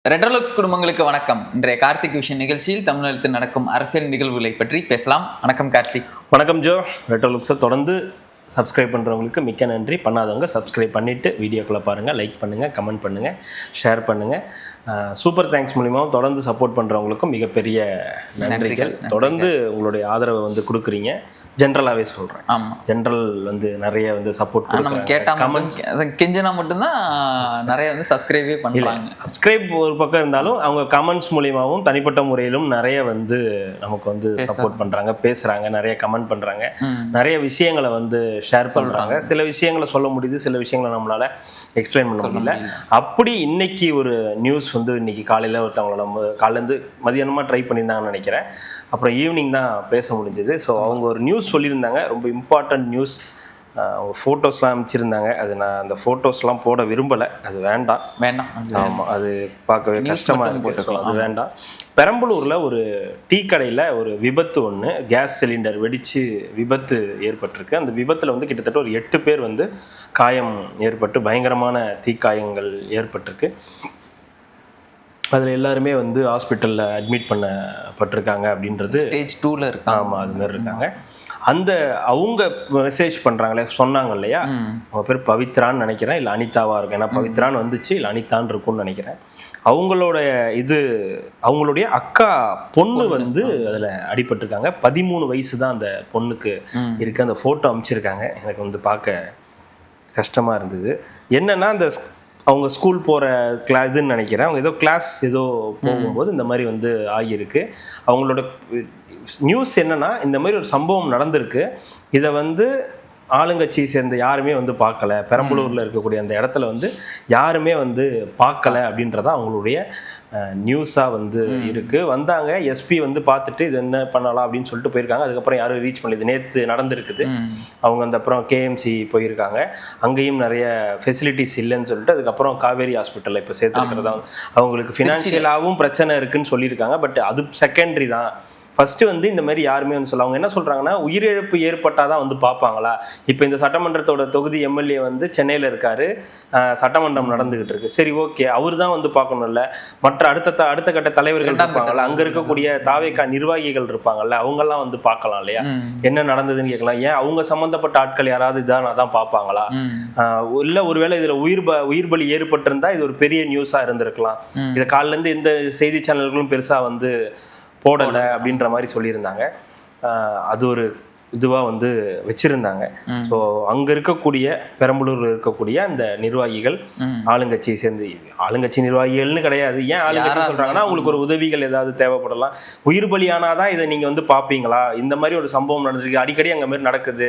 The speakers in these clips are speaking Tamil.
ரெட்ரோலுக்ஸ் குடும்பங்களுக்கு வணக்கம். இன்றைய கார்த்திக் விஷன் நிகழ்ச்சியில் தமிழகத்தில் நடக்கும் அரசியல் நிகழ்வுகளை பற்றி பேசலாம். வணக்கம் கார்த்திக். வணக்கம் ஜோ. ரெட்ரோலுக்ஸை தொடர்ந்து சப்ஸ்கிரைப் பண்ணுறவங்களுக்கு மிக்க நன்றி. பண்ணாதவங்க சப்ஸ்கிரைப் பண்ணிவிட்டு வீடியோக்களை பாருங்கள், லைக் பண்ணுங்கள், கமெண்ட் பண்ணுங்கள், ஷேர் பண்ணுங்கள். சூப்பர் தேங்க்ஸ் மூலிமாவும் தொடர்ந்து சப்போர்ட் பண்ணுறவங்களுக்கும் மிகப்பெரிய நன்றிகள். தொடர்ந்து உங்களுடைய ஆதரவை கொடுக்குறீங்க. ஜென்ரலாகவே சொல்கிறேன். ஆமாம், ஜென்ரல் நிறைய சப்போர்ட் நம்ம கேட்டால் கமெண்ட் கெஞ்சினா மட்டும்தான் நிறைய சப்ஸ்கிரைபே பண்ணுறாங்க. சப்ஸ்கிரைப் ஒரு பக்கம் இருந்தாலும் அவங்க கமெண்ட்ஸ் மூலியமாகவும் தனிப்பட்ட முறையிலும் நிறைய நமக்கு சப்போர்ட் பண்ணுறாங்க, பேசுகிறாங்க, நிறைய கமெண்ட் பண்ணுறாங்க, நிறைய விஷயங்களை ஷேர் பண்ணுறாங்க. சில விஷயங்களை சொல்ல முடியுது, சில விஷயங்களை நம்மளால் எக்ஸ்பிளைன் பண்ண முடியல. அப்படி இன்னைக்கு ஒரு நியூஸ் இன்னைக்கு காலையில் ஒருத்தவங்கள நம்ம காலையிலேருந்து மதியானமாக ட்ரை பண்ணியிருந்தாங்கன்னு நினைக்கிறேன். அப்புறம் ஈவினிங் தான் பேச முடிஞ்சது. ஸோ அவங்க ஒரு நியூஸ் சொல்லியிருந்தாங்க, ரொம்ப இம்பார்ட்டண்ட் நியூஸ். அவங்க ஃபோட்டோஸ்லாம் அமைச்சிருந்தாங்க. அது நான் அந்த ஃபோட்டோஸ்லாம் போட விரும்பலை, அது வேண்டாம். ஆமாம், அது பார்க்கவே கஷ்டமாக இருக்குது, அது வேண்டாம். பெரம்பலூரில் ஒரு டீ கடையில் ஒரு விபத்து ஒன்று, கேஸ் சிலிண்டர் வெடித்து விபத்து ஏற்பட்டிருக்கு. அந்த விபத்தில் கிட்டத்தட்ட ஒரு 8 பேர் காயம் ஏற்பட்டு பயங்கரமான தீக்காயங்கள் ஏற்பட்டிருக்கு. அதில் எல்லாருமே ஹாஸ்பிட்டலில் அட்மிட் பண்ணப்பட்டிருக்காங்க அப்படின்றது ஸ்டேஜ் 2ல் இருக்கு. ஆமாம், அது மாதிரி இருக்காங்க. அவங்க மெசேஜ் பண்ணுறாங்களே, சொன்னாங்க இல்லையா, அவங்க பேர் பவித்ரான்னு நினைக்கிறேன், இல்லை அனிதாவாக இருக்கும். ஏன்னா பவித்ரான்னு வந்துச்சு, இல்லை அனிதான்னு இருக்கும்னு நினைக்கிறேன். அவங்களுடைய அக்கா பொண்ணு அதில் அடிபட்டிருக்காங்க. 13 வயசு தான் அந்த பொண்ணுக்கு இருக்குது. அந்த ஃபோட்டோ அமைச்சிருக்காங்க. எனக்கு பார்க்க கஷ்டமாக இருந்தது. என்னென்னா, அந்த அவங்க ஸ்கூல் போகிற இதுன்னு நினைக்கிறேன். அவங்க ஏதோ கிளாஸ் போகும்போது இந்த மாதிரி ஆகியிருக்கு. அவங்களோட நியூஸ் என்னன்னா, இந்த மாதிரி ஒரு சம்பவம் நடந்திருக்கு. இதை ஆளுங்கட்சியை சேர்ந்த யாருமே பார்க்கல. பெரம்பலூரில் இருக்கக்கூடிய அந்த இடத்துல யாருமே பார்க்கல அப்படின்றதான் அவங்களுடைய நியூஸாக இருக்குது. வந்தாங்க, எஸ்பி பார்த்துட்டு இது என்ன பண்ணலாம் அப்படின்னு சொல்லிட்டு போயிருக்காங்க. அதுக்கப்புறம் யாரும் ரீச் பண்ணல. இது நேற்று நடந்திருக்குது. அவங்க அப்புறம் கேஎம்சி போயிருக்காங்க. அங்கேயும் நிறைய ஃபெசிலிட்டிஸ் இல்லைன்னு சொல்லிட்டு அதுக்கப்புறம் காவேரி ஹாஸ்பிட்டலில் இப்போ சேர்த்துருக்கிறதா அவங்களுக்கு ஃபினான்ஷியலாகவும் பிரச்சனை இருக்குன்னு சொல்லியிருக்காங்க. பட் அது செகண்டரி தான். ஃபர்ஸ்ட் இந்த மாதிரி யாருமே சொல்ல, அவங்க என்ன சொல்றாங்கன்னா, உயிரிழப்பு ஏற்பட்டாதான் பார்ப்பாங்களா? இப்போ இந்த சட்டமன்றத்தோட தொகுதி எம்எல்ஏ சென்னையில் இருக்காரு, சட்டமன்றம் நடந்துகிட்டு இருக்கு. சரி, ஓகே, அவர் தான் பார்க்கணும்ல. மற்ற அடுத்த கட்ட தலைவர்கள் இருப்பாங்கல்ல, அங்க இருக்கக்கூடிய தாவேகா நிர்வாகிகள் இருப்பாங்கல்ல, அவங்கெல்லாம் பார்க்கலாம் இல்லையா, என்ன நடந்ததுன்னு கேட்கலாம். ஏன் அவங்க சம்பந்தப்பட்ட ஆட்கள் யாராவது தான் பார்ப்பாங்களா? இல்ல ஒருவேளை இதுல உயிர் பலி ஏற்பட்டிருந்தா இது ஒரு பெரிய நியூஸா இருந்திருக்கலாம். இதை காலில இருந்து எந்த செய்தி சேனல்களும் பெருசா போடலை அப்படின்ற மாதிரி சொல்லியிருந்தாங்க. அது ஒரு இதுவாக வச்சிருந்தாங்க. ஸோ அங்கே இருக்கக்கூடிய பெரம்பலூரில் இருக்கக்கூடிய அந்த நிர்வாகிகள் ஆளுங்கட்சியை சேர்ந்து, ஆளுங்கட்சி நிர்வாகிகள்னு கிடையாது, ஏன் ஆளுங்கட்சி சொல்கிறாங்கன்னா, அவங்களுக்கு ஒரு உதவிகள் ஏதாவது தேவைப்படலாம். உயிர் பலியானாதான் இதை நீங்கள் பார்ப்பீங்களா? இந்த மாதிரி ஒரு சம்பவம் நடந்திருக்கு, அடிக்கடி அங்கே மாதிரி நடக்குது.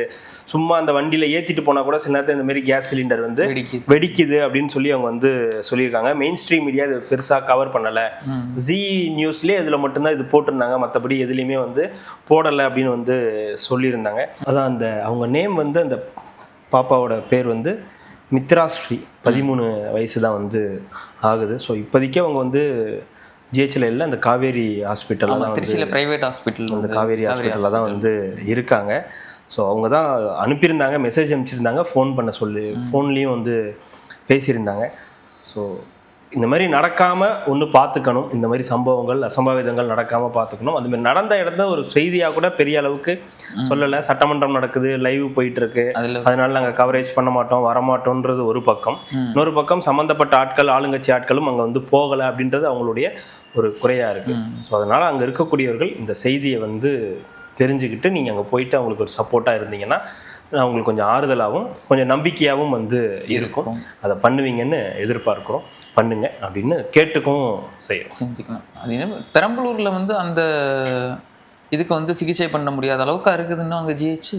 சும்மா அந்த வண்டியில் ஏற்றிட்டு போனால் கூட சில நேரத்தில் இந்த மாதிரி கேஸ் சிலிண்டர் வெடிக்குது அப்படின்னு சொல்லி அவங்க சொல்லியிருக்காங்க. மெயின் ஸ்ட்ரீம் மீடியா இது பெருசாக கவர் பண்ணலை. ஜி நியூஸ்லேயே இதில் மட்டும்தான் இது போட்டிருந்தாங்க, மற்றபடி எதுலேயுமே போடலை அப்படின்னு சொல்லியிருந்தாங்க. அதான் அந்த அவங்க நேம் அந்த பாப்பாவோட பேர் மித்ராஸ்ரீ. 13 வயசு தான் ஆகுது. ஸோ இப்போதைக்கு அவங்க ஜிஹெச்ல இல்லை, அந்த காவேரி ஹாஸ்பிட்டலில் தான் பிரைவேட் ஹாஸ்பிட்டல், அந்த காவேரி ஹாஸ்பிட்டலில் தான் இருக்காங்க. ஸோ அவங்க தான் அனுப்பியிருந்தாங்க, மெசேஜ் அனுப்பிச்சிருந்தாங்க, ஃபோன் பண்ண சொல்லி ஃபோன்லேயும் பேசியிருந்தாங்க. ஸோ இந்த மாதிரி நடக்காமல் ஒன்று பார்த்துக்கணும். இந்த மாதிரி சம்பவங்கள் அசம்பாவிதங்கள் நடக்காமல் பார்த்துக்கணும். அது மாதிரி நடந்த இடத்த ஒரு செய்தியாக கூட பெரிய அளவுக்கு சொல்லலை. சட்டமன்றம் நடக்குது, லைவ் போயிட்டு இருக்கு, அதனால நாங்கள் கவரேஜ் பண்ண மாட்டோம், வரமாட்டோன்றது ஒரு பக்கம். இன்னொரு பக்கம் சம்மந்தப்பட்ட ஆட்கள், ஆளுங்கட்சி ஆட்களும் அங்கே போகலை அப்படின்றது அவங்களுடைய ஒரு குறையாக இருக்குது. ஸோ அதனால் அங்கே இருக்கக்கூடியவர்கள் இந்த செய்தியை தெரிஞ்சுக்கிட்டு நீங்கள் அங்கே போயிட்டு அவங்களுக்கு ஒரு சப்போர்ட்டாக இருந்தீங்கன்னா அவங்களுக்கு கொஞ்சம் ஆறுதலாகவும் கொஞ்சம் நம்பிக்கையாகவும் இருக்கும். அதை பண்ணுவீங்கன்னு எதிர்பார்க்குறோம். பண்ணுங்க அப்படின்னு கேட்டுக்கவும் செஞ்சுக்கலாம். அது என்ன, பெரம்பலூரில் அந்த இதுக்கு சிகிச்சை பண்ண முடியாத அளவுக்கு இருக்குதுன்னு அங்கே ஜிஹெச்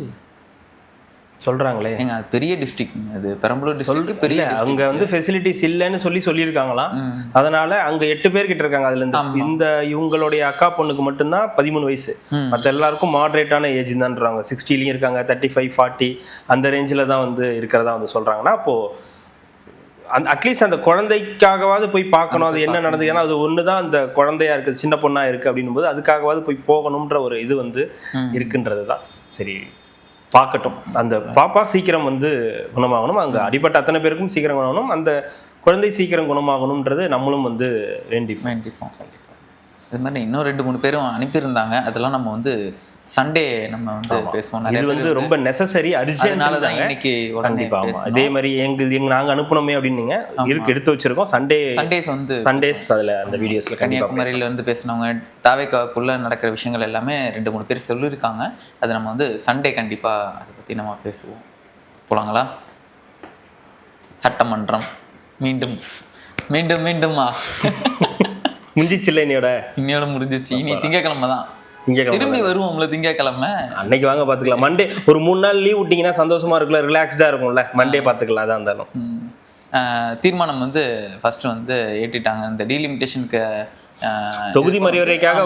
சொல்றாங்களே. ஏங்க, அது பெரிய டிஸ்ட்ரிக்ட், அது பெரம்பலூர் டிஸ்ட்ரிக்ட் பெரிய. அங்க ஃபெசிலிட்டிஸ் இல்லைன்னு சொல்லியிருக்காங்களாம். அதனால அங்க 8 பேர் கிட்ட இருக்காங்க. அதுல இந்த இவங்களுடைய அக்கா பொண்ணுக்கு மட்டும்தான் 13 வயசு. மற்ற எல்லாருக்கும் மாடரேட்டான ஏஜ் தான்றாங்க. 60லயும் இருக்காங்க, 35, 40 அந்த ரேஞ்சில் தான் இருக்கிறதா சொல்றாங்கன்னா, அப்போ அட்லீஸ்ட் அந்த குழந்தைக்காகவாவது போய் பார்க்கணும், அது என்ன நடந்தது. ஏன்னா அது ஒண்ணுதான் அந்த குழந்தையா இருக்குது, சின்ன பொண்ணா இருக்கு அப்படின்னும் போது அதுக்காகவாது போய் போகணும்ன்ற ஒரு இது இருக்குன்றது தான். சரி, பார்க்கட்டும். அந்த பாப்பா சீக்கிரம் குணமாகணும். அங்கே அடிபட்ட அத்தனை பேருக்கும் சீக்கிரம் குணமாகணும். அந்த குழந்தை சீக்கிரம் குணமாகணுன்றது நம்மளும் வந்து வேண்டிப்போம். அது மாதிரி இன்னும் 2-3 பேரும் அனுப்பியிருந்தாங்க. அதெல்லாம் நம்ம வந்து சண்டே நம்ம வந்து பேசுவோம். இது வந்து ரொம்ப நெசசரி, அதனால தான் இன்னைக்கு உடனே பேசணும். இதே மாதிரி நாங்க அனுப்பணுமே அப்படின்னு எடுத்து வச்சிருக்கோம். சண்டேஸ் அதுல அந்த வீடியோஸ்ல கன்னியாகுமரியில வந்து பேசினவங்க தாவேக்காக்குள்ள நடக்கிற விஷயங்கள் எல்லாமே 2-3 பேர் சொல்லியிருக்காங்க. அது நம்ம வந்து சண்டே கண்டிப்பா அதை பத்தி நம்ம பேசுவோம். போலாங்களா? சட்டமன்றம் மீண்டும் மீண்டும் மீண்டுமா முடிஞ்சிச்சுல இன்னையோட முடிஞ்சிச்சு. இனி திங்கக்கிழமை தான் திரும்பி வருவோம்ல. திங்கக்கிழமை அன்னைக்கு வாங்க பாத்துக்கலாம். மண்டே ஒரு 3 நாள் லீவ் விட்டீங்கன்னா சந்தோஷமா இருக்குல்ல, ரிலாக்ஸ்டா இருக்கும்ல. மண்டே பாத்துக்கலாம். அதான் இருந்தாலும் தீர்மானம் வந்து ஃபர்ஸ்ட் வந்து ஏற்றிட்டாங்க. இந்த டீலிமிட்டேஷனுக்கு தொகுதி மறிவரைக்காக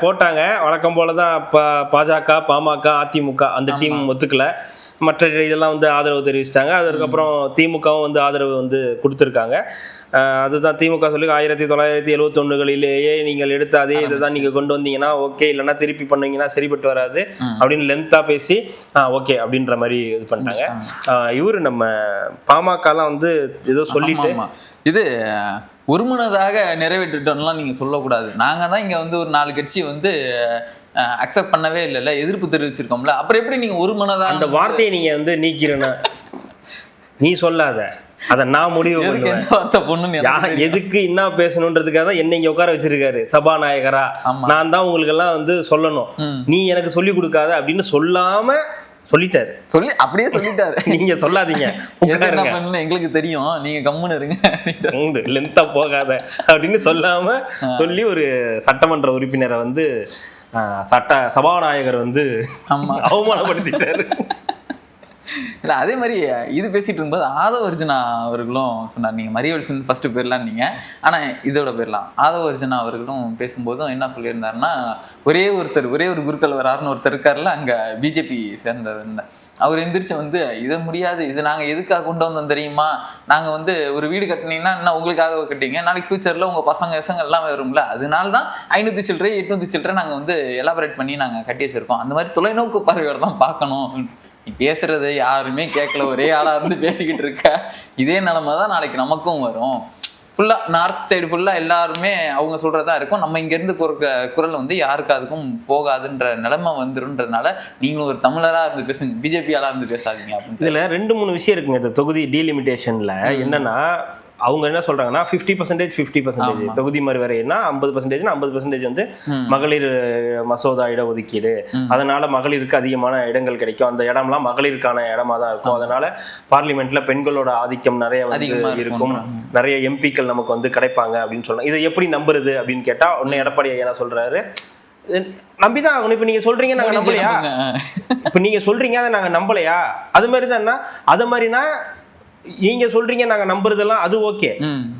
போட்டாங்க. வழக்கம் போலதான் பாஜக, பாமக, அதிமுக அந்த டீம் ஒத்துக்கல. மற்ற இதெல்லாம் வந்து ஆதரவு தெரிவிச்சிட்டாங்க. அதுக்கப்புறம் திமுகவும் வந்து ஆதரவு வந்து கொடுத்துருக்காங்க. அதுதான் திமுக சொல்லி 1971களிலேயே நீங்கள் எடுத்த அதே இதை தான் நீங்கள் கொண்டு வந்தீங்கன்னா ஓகே, இல்லைன்னா திருப்பி பண்ணீங்கன்னா சரிப்பட்டு வராது அப்படின்னு லென்த்தாக பேசி ஓகே அப்படின்ற மாதிரி இது பண்ணிட்டாங்க. இவரு நம்ம பாமகலாம் வந்து ஏதோ சொல்லிட்டு இது ஒருமனதாக நிறைவேற்றிட்டோம்லாம் நீங்கள் சொல்லக்கூடாது. நாங்கள் தான் இங்கே வந்து ஒரு 4 கட்சி வந்து அக்செப்ட் பண்ணவே இல்லைல்ல, எதிர்ப்பு தெரிவிச்சிருக்கோம்ல. அப்புறம் எப்படி நீங்கள் ஒருமனதாக அந்த வார்த்தையை நீங்கள் வந்து நீக்கிறேன்னா நீ சொல்லாத, அதை நான் முடிவு பண்ணுவேன். எதுக்கு என்ன பேசணுன்றதுக்காக தான் என்ன இங்க உட்கார வச்சிருக்காரு சபாநாயகரா. நான் தான் உங்களுக்கு எல்லாம் வந்து சொல்லணும், நீ எனக்கு சொல்லி கொடுக்காத அப்படின்னு சொல்லாம சொல்லிட்டாரு. அப்படியே சொல்லிட்டாரு. நீங்க சொல்லாதீங்க, எங்களுக்கு தெரியும், நீங்க கம்முன்னு இருங்க, லென்த்தா போகாத அப்படின்னு சொல்லாம சொல்லி ஒரு சட்டமன்ற உறுப்பினரை வந்து சபாநாயகர் வந்து அவமானப்படுத்திட்டாரு. இல்லை அதே மாதிரி இது பேசிகிட்டு இருக்கும்போது ஆதவ அர்ஜுனா அவர்களும் சொன்னார், நீங்கள் மரியவல்சன் ஃபஸ்ட்டு போயிடலாம் நீங்கள், ஆனால் இதோட போயிடலாம். ஆதவ அர்ஜுனா அவர்களும் பேசும்போதும் என்ன சொல்லியிருந்தாருன்னா, ஒரே ஒரு குருக்கள் வராருன்னு ஒருத்தர் இருக்காருல்ல, அங்கே பிஜேபி சேர்ந்தவர். அவர் எந்திரிச்சு வந்து இதை முடியாது, இது நாங்கள் எதுக்காக கொண்டு வந்தோம் தெரியுமா, நாங்கள் வந்து ஒரு வீடு கட்டினீங்கன்னா என்ன உங்களுக்காக கட்டிங்க, நாளைக்கு ஃபியூச்சரில் உங்கள் பசங்க எல்லாம் வரும்ல, அதனால தான் 500 சில்லறை 800 சில்லறை நாங்கள் வந்து எலாபரேட் பண்ணி நாங்கள் கட்டி வச்சுருக்கோம். அந்த மாதிரி தொலைநோக்கு பார்வையோட தான் பார்க்கணும். நீ பேசுறது யாருமே கேட்கல, ஒரே ஆளா இருந்து பேசிக்கிட்டு இருக்க. இதே நிலைமை தான் நாளைக்கு நமக்கும் வரும். ஃபுல்லா நார்த் சைடு ஃபுல்லா எல்லாருமே அவங்க சொல்றதா இருக்கும். நம்ம இங்க இருந்து குரல் வந்து யாருக்கு அதுக்கும் போகாதுன்ற நிலைமை வந்துருன்றதுனால நீங்களும் ஒரு தமிழரா இருந்து பேசுங்க, பிஜேபியாலா இருந்து பேசாதீங்க அப்படின்னு. இதுல 2-3 விஷயம் இருக்குங்க இந்த தொகுதி டீலிமிட்டேஷன்ல. என்னன்னா அவங்க என்ன சொல்றாங்கன்னா 50% தொகுதி மறுவரைன்னா 50% 50% வந்து மகளிர் மசோதா இடஒதுக்கீடு, அதனால மகளிருக்கு அதிகமான இடங்கள் கிடைக்கும். அந்த இடம்லாம் மகளிருக்கான இடமா தான் இருக்கும். அதனால பார்லிமெண்ட்ல பெண்களோட ஆதிக்கம் நிறைய வந்து இருக்கும், நிறைய எம்பிக்கள் நமக்கு வந்து கிடைப்பாங்க அப்படின்னு சொல்லலாம். இதை எப்படி நம்புறது அப்படின்னு கேட்டா உடனே எடப்பாடி ஐயா சொல்றாரு, நம்பிதான் ஆகணும். இப்ப நீங்க சொல்றீங்க நாங்க நம்பலையா, இப்ப நீங்க சொல்றீங்க அதை நாங்க நம்பலையா, அது மாதிரிதான். அது மாதிரினா நீங்க சொல்றீங்க நாங்க நம்புறதெல்லாம் அது ஓகே.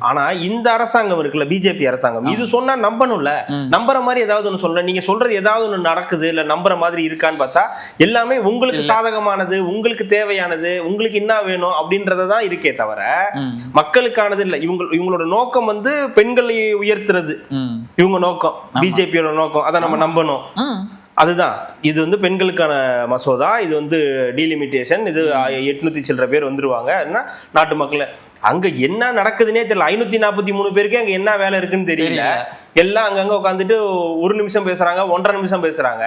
ஆனா இந்த அரசாங்கம் இருக்குல்ல, பிஜேபி அரசாங்கம், இது சொன்னா நம்பணும்ல. நம்புற மாதிரி ஏதாவது ஒண்ணு சொல்ல, நீங்க சொல்றது ஏதாவது ஒண்ணு நடக்குது இல்ல நம்புற மாதிரி இருக்கான்னு பார்த்தா எல்லாமே உங்களுக்கு சாதகமானது, உங்களுக்கு தேவையானது, உங்களுக்கு என்ன வேணும் அப்படின்றதான் இருக்கே தவிர மக்களுக்கானது இல்ல. இவங்களோட நோக்கம் வந்து பெண்களை உயர்த்துறது, இவங்க நோக்கம், பிஜேபியோட நோக்கம். அதை நம்ம நம்பணும். அதுதான் இது வந்து பெண்களுக்கான மசோதா, இது வந்து டீலிமிட்டேஷன், இது 800 சில்லற பேர் வந்துருவாங்க. நாட்டு மக்கள் அங்க என்ன நடக்குதுன்னே தெரியல. 543 பேருக்கு அங்க என்ன வேலை இருக்குன்னு தெரியல. எல்லாம் அங்கங்க உட்காந்துட்டு 1 நிமிஷம் பேசுறாங்க, 1.5 நிமிஷம் பேசுறாங்க.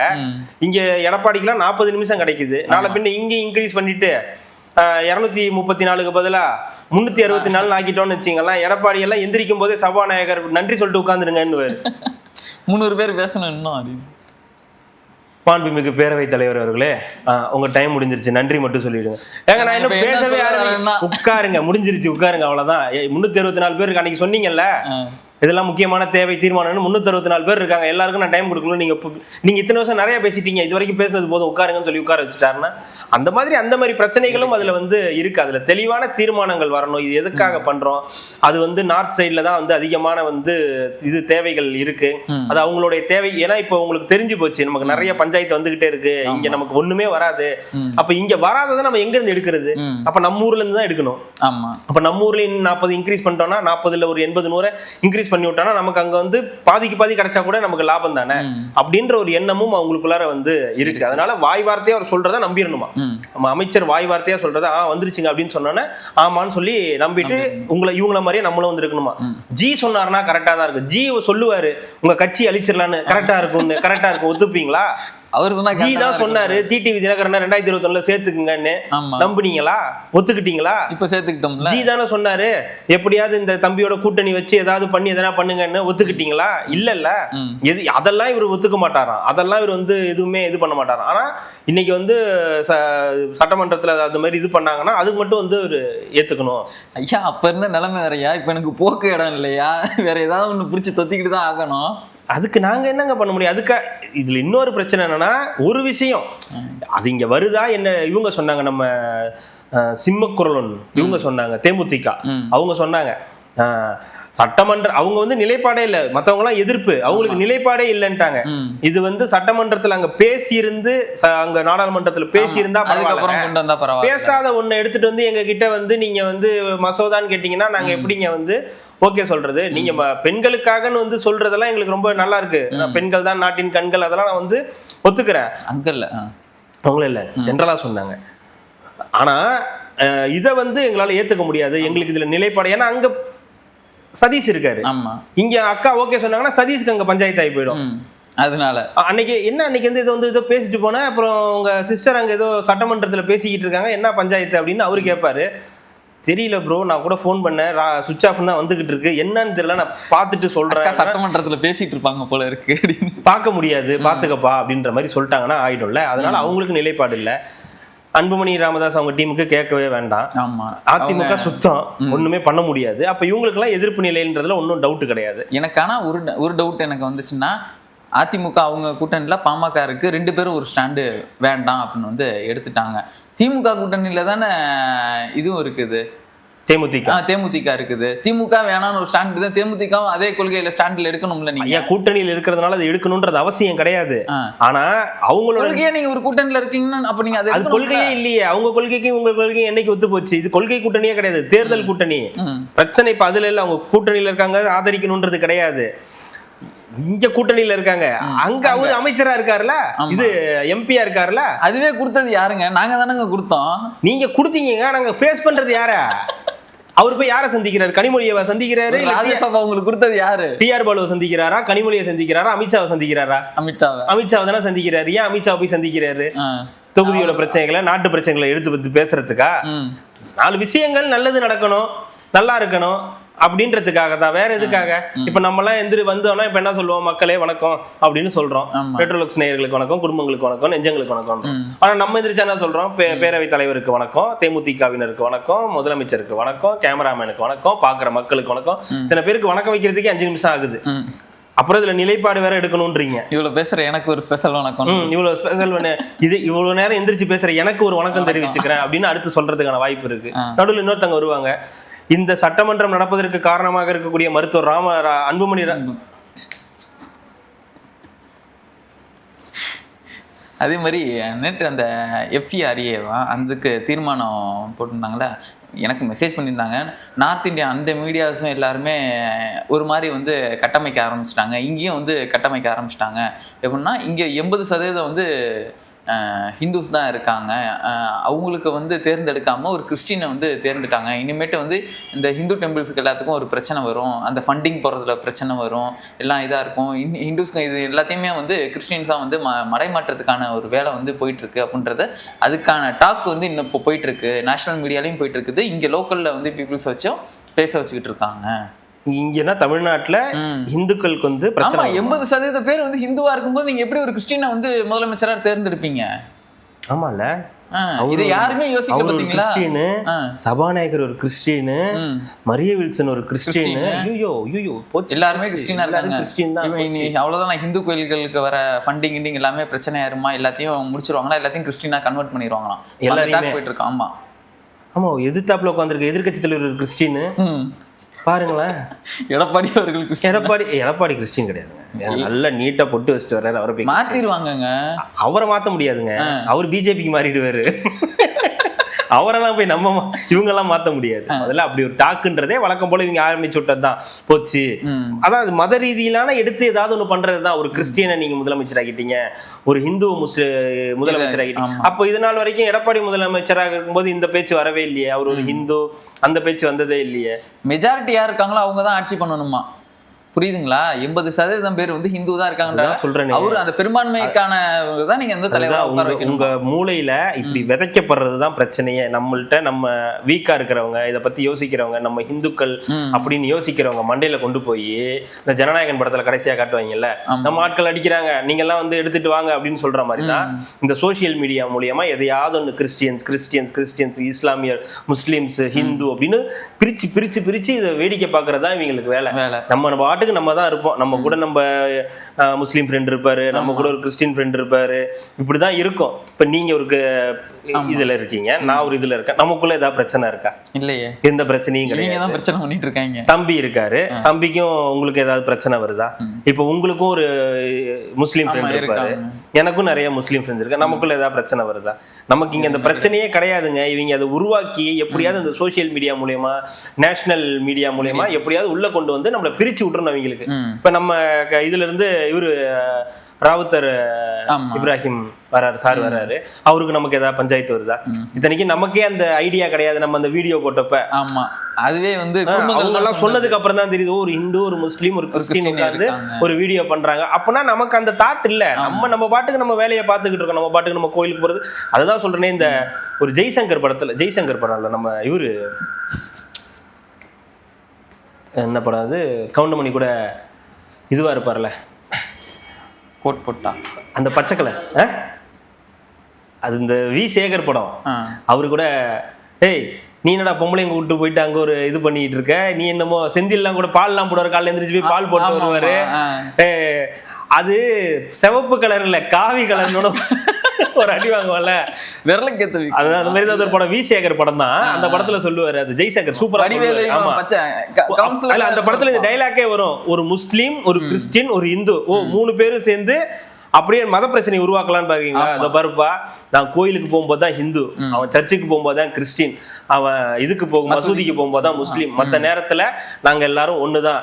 இங்க எடப்பாடிக்கெல்லாம் 40 நிமிஷம் கிடைக்குது. நாளை பின்ன இங்க இன்க்ரீஸ் பண்ணிட்டு 234க்கு பதிலா 364 ஆக்கிட்டோம்னு வச்சுங்களா, எடப்பாடி எல்லாம் எந்திரிக்கும் போதே சபாநாயகர் நன்றி சொல்லிட்டு உட்காந்துருங்கன்னு 300 பேர் பேசணும் இன்னும் அப்படின்னு. மாண்புமிகு பேரவைத் தலைவர் அவர்களே, உங்க டைம் முடிஞ்சிருச்சு, நன்றி மட்டும் சொல்லிடுங்க. ஏங்க நான் இன்னும் பேசவே உட்காருங்க, முடிஞ்சிருச்சு உட்காருங்க, அவ்வளவுதான். 364 பேருக்கு அன்னைக்கு சொன்னீங்கல்ல இதெல்லாம் முக்கியமான தேவை தீர்மானம், 364 பேர் இருக்காங்க, எல்லாருக்கும் நான் டைம் கொடுக்கணும். நீங்க இத்தனை வருஷம் நிறைய பேசிட்டீங்க, இது வரைக்கும் பேசுனது போதும், உட்காருங்கன்னு சொல்லி உட்கார வச்சுட்டாருன்னா அந்த மாதிரி பிரச்சனைகளும் அதுல வந்து இருக்கு. அதுல தெளிவான தீர்மானங்கள் வரணும். இது எதுக்காக பண்றோம், அது வந்து நார்த் சைட்ல தான் வந்து அதிகமான வந்து இது தேவைகள் இருக்கு, அது அவங்களுடைய தேவை. ஏன்னா இப்போ உங்களுக்கு தெரிஞ்சு போச்சு, நமக்கு நிறைய பஞ்சாயத்து வந்துகிட்டே இருக்கு, இங்க நமக்கு ஒண்ணுமே வராது. அப்ப இங்க வராததை நம்ம எங்க இருந்து எடுக்கிறது? அப்ப நம்ம ஊர்ல இருந்து தான் எடுக்கணும். அப்ப நம்ம ஊர்ல 40 இன்க்ரீஸ் பண்ணிட்டோம்னா 40ல ஒரு 80 100 இன்க்ரீஸ் பண்ணி விட்டானா நமக்கு அங்க வந்து பாதிக்கு பாதி கிடைச்சா கூட நமக்கு லாபம் தானே அப்படின்ற ஒரு எண்ணமும் அவங்களுக்குள்ளார வந்து இருக்கு. அதனால வாய் வார்த்தையா அவர் சொல்றதை நம்பிடணுமா. நம்ம அமைச்சர் வாய் வார்த்தையா சொல்றத வந்துருச்சுங்க அப்படின்னு சொன்னோன்னே ஆமான்னு சொல்லி நம்பிட்டு இவங்கள மாதிரியே நம்மளும் வந்து இருக்கணுமா. ஜி சொன்னாருன்னா கரெக்டா தான் இருக்கு. ஜி சொல்லுவாரு உங்க கட்சி அழிச்சிடலான்னு, கரெக்டா இருக்கும் ஒத்துப்பீங்களா? அவர் ஜி தான் சொன்னாரு டிடிவி தினகரன் 2021 சேர்த்துக்குங்கன்னு, நம்புனீங்களா? ஒத்துக்கிட்டீங்களா? இப்ப சேர்த்துக்கிட்டோம்ல. ஜி தானே சொன்னாரு எப்படியாவது இந்த தம்பியோட கூட்டணி வச்சு ஏதாவது பண்ணி எதனா பண்ணுங்கன்னு, ஒத்துக்கிட்டீங்களா? இல்ல அதெல்லாம் இவர் ஒத்துக்க மாட்டாராம். அதெல்லாம் இவர் வந்து எதுவுமே இது பண்ண மாட்டாராம். ஆனா இன்னைக்கு வந்து சட்டமன்றத்துல அந்த மாதிரி இது பண்ணாங்கன்னா அதுக்கு மட்டும் வந்து ஒரு ஏத்துக்கணும். ஐயா அப்ப இருந்த நிலைமை வேறையா, இப்ப எனக்கு போக்கு இடம் இல்லையா, வேற ஏதாவது ஒண்ணு பிடிச்சி தொத்திக்கிட்டு தான் ஆகணும். அதுக்கு நாங்க என்னங்க பண்ண முடியும்? அதுக்கு இதுல இன்னொரு பிரச்சனை என்னன்னா, ஒரு விஷயம் அது இங்க வருதா என்ன, இவங்க சொன்னாங்க நம்ம சிம்மக்குரலன் இவங்க சொன்னாங்க, தேமுதிக அவங்க சொன்னாங்க சட்டமன்ற அவங்க வந்து நிலைப்பாடே இல்லை, மற்றவங்க எல்லாம் எதிர்ப்பு, அவங்களுக்கு நிலைப்பாடே இல்லைன்ட்டாங்க. இது வந்து சட்டமன்றத்துல அங்க பேசியிருந்து அங்க நாடாளுமன்றத்துல பேசியிருந்தா பேசாத ஒண்ணு எடுத்துட்டு வந்து எங்க கிட்ட வந்து நீங்க வந்து மசோதான்னு கேட்டீங்கன்னா நாங்க எப்படிங்க வந்து ஓகே சொல்றது? நீங்க பெண்களுக்காகன்னு வந்து சொல்றதெல்லாம் எங்களுக்கு ரொம்ப நல்லா இருக்கு. பெண்கள் தான் நாட்டின் கண்கள், அதெல்லாம் நான் வந்து ஒத்துக்கிறேன். அங்கல்ல அவங்கள இல்ல ஜென்ரலா சொன்னாங்க. ஆனா இதை வந்து எங்களால ஏத்துக்க முடியாது, எங்களுக்கு இதுல நிலைப்பாடு. ஏன்னா அங்க சதீஷ் இருக்காரு, இங்க அக்கா ஓகே சொன்னாங்கன்னா சதீஷ்க்கு அங்க பஞ்சாயத்து ஆகி போயிடும். அதனால அன்னைக்கு வந்து இதை பேசிட்டு போனேன். அப்புறம் உங்க சிஸ்டர் அங்க ஏதோ சட்டமன்றத்துல பேசிக்கிட்டு இருக்காங்க, என்ன பஞ்சாயத்து அப்படின்னு அவரு கேட்பாரு. தெரியல ப்ரோ, நான் கூட ஃபோன் பண்ணேன், சுவிட்ச் ஆஃப் தான் வந்துகிட்டு இருக்கு, என்னன்னு தெரியல, நான் பார்த்துட்டு சொல்றேன். சட்டமன்றத்துல பேசிட்டு இருப்பாங்க போல இருக்கு, பார்க்க முடியாது, பாத்துக்கப்பா அப்படின்ற மாதிரி சொல்லிட்டாங்கன்னா ஆயிடும்ல. அதனால அவங்களுக்கு நிலைப்பாடு இல்லை. அன்புமணி ராமதாஸ் அவங்க டீமுக்கு கேட்கவே வேண்டாம். அதிமுக சுத்தம் ஒண்ணுமே பண்ண முடியாது. அப்ப இவங்களுக்கு எல்லாம் எதிர்ப்பு நிலைன்றதுல ஒன்றும் டவுட் கிடையாது. எனக்கு ஆனா ஒரு டவுட் எனக்கு வந்துச்சுன்னா, அதிமுக அவங்க கூட்டணியில பாமக இருக்கு, 2 பேரும் ஒரு ஸ்டாண்டு வேண்டாம் அப்படின்னு வந்து எடுத்துட்டாங்க. திமுக கூட்டணியில தானே இதுவும் இருக்குது, தேமுதிக இருக்குது. திமுக வேணான்னு ஒரு ஸ்டாண்ட் தான், தேமுதிகவும் அதே கொள்கையில ஸ்டாண்ட்ல எடுக்கணும்ல. நீங்க கூட்டணியில இருக்கிறதுனால அது எடுக்கணும்ன்றது அவசியம் கிடையாது. ஆனா அவங்களோட நீங்க ஒரு கூட்டணியில இருக்கீங்கன்னா அப்ப நீங்க அது கொள்கையே இல்லையே. அவங்க கொள்கைக்கு உங்க கொள்கை என்னைக்கு ஒத்து போச்சு? இது கொள்கை கூட்டணியே கிடையாது, தேர்தல் கூட்டணி. பிரச்சனை இப்ப அதுல இல்ல, அவங்க கூட்டணியில இருக்காங்க ஆதரிக்கணும்ன்றது கிடையாது. இங்க கூட்டணியில இருக்காங்க, அங்க அவரு அமைச்சரா இருக்காருல, இது எம்பியா இருக்காருல. அதுவே கொடுத்தது யாருங்க? நாங்க தானங்க கொடுத்தோம். நீங்க கொடுத்தீங்க, நாங்க ஃபேஸ் பண்றது யார? அவரு போய் யார சந்திக்கிறாரு? கனிமொழியை சந்திக்கிறாரு. ராஜ்யசபா உங்களுக்கு கொடுத்தது யாரு? டிஆர் பாலுவை சந்திக்கிறாரா, கனிமொழியை சந்திக்கிறாரா, அமித்ஷாவை சந்திக்கிறாரா? அமித்ஷாவை தானே சந்திக்கிறாரு. ஏன் அமித்ஷா போய் சந்திக்கிறாரு? தொகுதியோட பிரச்சனைகளை, நாட்டு பிரச்சனைகளை எடுத்து வந்து பேசுறதுக்கா? 4 விஷயங்கள் நல்லது நடக்கணும், நல்லா இருக்கணும் அப்படின்றதுக்காக தான், வேற எதுக்காக? இப்ப நம்ம எல்லாம் எந்திரி வந்தோம்னா இப்ப என்ன சொல்லுவோம்? மக்களே வணக்கம் அப்படின்னு சொல்றோம். பெட்ரோலுக்ஸ் நேயர்களுக்கு வணக்கம், குடும்பங்களுக்கு வணக்கம், நெஞ்சங்களுக்கு வணக்கம். ஆனா நம்ம எந்திரிச்சா என்ன சொல்றோம்? பேரவைத் தலைவருக்கு வணக்கம், தேமுதிகவினருக்கு வணக்கம், முதலமைச்சருக்கு வணக்கம், கேமராமேனுக்கு வணக்கம், பாக்குற மக்களுக்கு வணக்கம். இத்தனை பேருக்கு வணக்கம் வைக்கிறதுக்கு 5 நிமிஷம் ஆகுது. அப்புறம் இதுல நிலைப்பாடு வேற எடுக்கணும்ன்றீங்க. இவ்வளவு பேசுற எனக்கு ஒரு ஸ்பெஷல் வணக்கம், இவ்வளவு ஸ்பெஷல் இது இவ்வளவு நேரம் எந்திரிச்சு பேசுற எனக்கு ஒரு வணக்கம் தெரிவிச்சுக்கிறேன் அப்படின்னு அடுத்து சொல்றதுக்கான வாய்ப்பு இருக்கு. நடுவில் இன்னொருத்தவங்க வருவாங்க. இந்த சட்டமன்றம் நடப்பதற்கு காரணமாக இருக்கக்கூடிய மருத்துவர் அன்புமணி அதே மாதிரி நேற்று அந்த எஃப்சிஆர்ஏவா அதுக்கு தீர்மானம் போட்டிருந்தாங்களே, எனக்கு மெசேஜ் பண்ணியிருந்தாங்க. நார்த் இந்தியா அந்த மீடியாஸும் எல்லாருமே ஒரு மாதிரி வந்து கட்டமைக்க ஆரம்பிச்சிட்டாங்க, இங்கேயும் வந்து கட்டமைக்க ஆரம்பிச்சிட்டாங்க. எப்படின்னா இங்கே 80% வந்து ஹிந்துஸ் தான் இருக்காங்க, அவங்களுக்கு வந்து தேர்ந்தெடுக்காமல் ஒரு கிறிஸ்டினை வந்து தேர்ந்துட்டாங்க. இனிமேட்டு வந்து இந்த ஹிந்து டெம்பிள்ஸுக்கு எல்லாத்துக்கும் ஒரு பிரச்சனை வரும், அந்த ஃபண்டிங் போகிறதுல பிரச்சனை வரும், எல்லாம் இதாக இருக்கும். ஹிந்துஸ்க்கு இது எல்லாத்தையுமே வந்து கிறிஸ்டின்ஸாக வந்து மடைமாற்றத்துக்கான ஒரு வேலை வந்து போயிட்டுருக்கு அப்படின்றது, அதுக்கான டாக் வந்து இன்னும் இப்போ போயிட்டுருக்கு, நேஷனல் மீடியாலையும் போயிட்டுருக்குது. இங்கே லோக்கலில் வந்து பீப்புள்ஸ் வச்சும் பேச வச்சுக்கிட்டு இருக்காங்க. இங்கன்னா தமிழ்நாட்டுல இந்துக்களுக்கு வந்து 80% பேர் வந்து ஹிந்துவா இருக்கும்போது நீங்க எப்படி ஒரு கிறிஸ்டினை வந்து முதலமைச்சரா தேர்ந்தெடுப்பீங்க? ஆமால, இது யாருமே யோசிக்கல. பாத்தீங்களா, சபாநாயகர் ஒரு கிறிஸ்டின், மரிய வில்சன் ஒரு கிறிஸ்டின், எல்லாருமே கிறிஸ்டினா இருக்காங்க. கிறிஸ்டின் தான். அவ்வளவுதான், ஹிந்து கோயில்களுக்கு வர ஃபண்டிங் கிண்டிங் எல்லாமே பிரச்சனை ஆயிருமா, எல்லாத்தையும் முடிச்சிருவாங்களா, எல்லாத்தையும் கிறிஸ்டினா கன்வெர்ட் பண்ணிடுவாங்களாம். எல்லாரும் போயிட்டு இருக்கான். ஆமா ஆமா, எதிர்த்தாப்புல உட்காந்துருக்க எதிர்கட்சி தலைவர் ஒரு கிறிஸ்டின் பாருங்களேன். எடப்பாடி அவர்களுக்கு எடப்பாடி கிறிஸ்டின் கிடையாதுங்க, நல்ல நீட்டா பொட்டு வச்சுட்டு வர்றாரு. அவரை போய் மாத்திடுவாங்கங்க. அவரை மாத்த முடியாதுங்க, அவர் பிஜேபிக்கு மாறிடுவாரு. அவரெல்லாம் போய் நம்ம இவங்கெல்லாம் மாத்த முடியாது. அதெல்லாம் அப்படி ஒரு டாக்குன்றதே வழக்கம் போல இவங்க ஆரம்பிச்சு விட்டதுதான் போச்சு. அதான் அது மத ரீதியிலான எடுத்து ஏதாவது ஒண்ணு பண்றதுதான். ஒரு கிறிஸ்டியனை நீங்க முதலமைச்சர் ஆகிட்டீங்க, ஒரு ஹிந்து முதலமைச்சர் ஆகிட்டீங்க. அப்போ இது நாள் வரைக்கும் எடப்பாடி முதலமைச்சராக இருக்கும்போது இந்த பேச்சு வரவே இல்லையே. அவர் ஒரு ஹிந்து, அந்த பேச்சு வந்ததே இல்லையே. மெஜாரிட்டி யார் இருக்காங்களோ அவங்க தான் ஆட்சி பண்ணணுமா? புரியுதுங்களா? 80% பேர் வந்து ஹிந்து தான் இருக்காங்க. சொல்றேன், அவரு அந்த பெரும்பான்மைக்கான தான் நீங்க வந்து தலைவரா உட்கார வைக்கணும். உங்க மூளையில இப்படி விதைக்கப்படுறதுதான் பிரச்சனையே. நம்மள்ட்ட நம்ம வீக்கா இருக்கிறவங்க, இதை பத்தி யோசிக்கிறவங்க, நம்ம ஹிந்துக்கள் அப்படின்னு யோசிக்கிறவங்க மண்டையில கொண்டு போய் இந்த ஜனநாயகன் படத்துல கடைசியா காட்டுவாங்கல்ல, நம்ம ஆட்கள் அடிக்கிறாங்க, நீங்க எல்லாம் வந்து எடுத்துட்டு வாங்க அப்படின்னு சொல்ற மாதிரி தான் இந்த சோசியல் மீடியா மூலியமா எதையாவது ஒன்று கிறிஸ்டியன்ஸ், இஸ்லாமியர், முஸ்லிம்ஸ், ஹிந்து அப்படின்னு பிரிச்சு இதை வேடிக்கை பாக்குறதா இவங்களுக்கு வேலை. நம்ம நம்ம தான் இருப்போம். நம்ம கூட நம்ம முஸ்லீம் ஃப்ரெண்ட் இருப்பாரு, நம்ம கூட ஒரு கிறிஸ்டின் ஃப்ரெண்ட் இருப்பாரு, இப்படிதான் இருக்கும். இப்ப நீங்க ஒரு இதுல இருக்கீங்க, நான் ஒரு இதுல இருக்கேன், நமக்குள்ள ஏதாவது பிரச்சனை இருக்கா? இல்லையே, எந்த பிரச்சனையும் கிடையாது. பிரச்சனை பண்ணிட்டு இருக்காங்க. தம்பி இருக்காரு, தம்பிக்கும் உங்களுக்கு ஏதாவது பிரச்சனை வருதா? இப்ப உங்களுக்கும் ஒரு முஸ்லீம் ஃப்ரெண்ட் இருப்பாரு, எனக்கும் நிறைய முஸ்லீம் ஃப்ரெண்ட்ஸ் இருக்கு, நமக்குள்ள ஏதாவது பிரச்சனை வருதா? நமக்கு இங்க அந்த பிரச்சனையே கிடையாதுங்க. இவங்க அதை உருவாக்கி எப்படியாவது இந்த சோசியல் மீடியா மூலியமா, நேஷனல் மீடியா மூலியமா எப்படியாவது உள்ள கொண்டு வந்து நம்மளை பிரிச்சு விட்டுறணும் அவங்களுக்கு. இப்ப நம்ம இதுல இருந்து இவரு ராவுத்தர் இப்ராஹிம் வராரு, சார் வராரு, அவருக்கு நமக்கு ஏதாவது பஞ்சாயத்து வருதா? இத்தனைக்கு நமக்கே அந்த ஐடியா கிடையாது. நம்ம அந்த வீடியோ போட்டப்ப ஆமா அதுவே வந்து அவங்க எல்லாம் சொன்னதுக்கு அப்புறம் தான் தெரியுது, ஒரு ஹிந்து, ஒரு முஸ்லீம், ஒரு கிறிஸ்டின் உட்கார்ந்து ஒரு வீடியோ பண்றாங்க. அப்பனா நமக்கு அந்த தாட் இல்ல. நம்ம பாட்டுக்கு நம்ம வேலையை பார்த்துக்கிட்டு இருக்கோம், நம்ம பாட்டுக்கு நம்ம கோயிலுக்கு போறது. அதுதான் சொல்றேனே, இந்த ஒரு ஜெய்சங்கர் படம்ல நம்ம இவரு என்ன படம் அது, கவுண்டமணி கூட இதுவா இருப்பார்ல, கோட் போட்டா அந்த பச்சை கலர், அது இந்த வி சேகர் படம். அவரு கூட, ஏய் நீ என்னடா பொம்பளைங்க விட்டு போயிட்டு அங்க ஒரு இது பண்ணிட்டு இருக்க, நீ என்னமோ செந்தில்லாம் கூட பால் எல்லாம் போடுவாரு, காலைல எந்திரிச்சு போய் பால் போட்டு வருவாரு. அது சிவப்பு கலர் இல்ல, காவி கலர்னு ஒரு அடி வாங்குவாங்கல்ல, விரலுக்கு. அதுதான் அந்த மாதிரி தான் ஒரு படம், வி சேகர் படம் தான். அந்த படத்துல சொல்லுவாரு, அது ஜெய்சங்கர் சூப்பரா. அந்த படத்துல இந்த டைலாக்கே வரும், ஒரு முஸ்லீம், ஒரு கிறிஸ்டின், ஒரு இந்து, மூணு பேரும் சேர்ந்து அப்படியே மத பிரச்சனை உருவாக்கலாம்னு பாக்கீங்களா? அதை பாருப்பா, நான் கோயிலுக்கு போகும்போது தான் ஹிந்து, அவன் சர்ச்சுக்கு போகும்போது தான் கிறிஸ்டின், அவன் இதுக்கு போகும் மசூதிக்கு போகும்போது தான் முஸ்லீம், மற்ற நேரத்துல நாங்க எல்லாரும் ஒண்ணுதான்.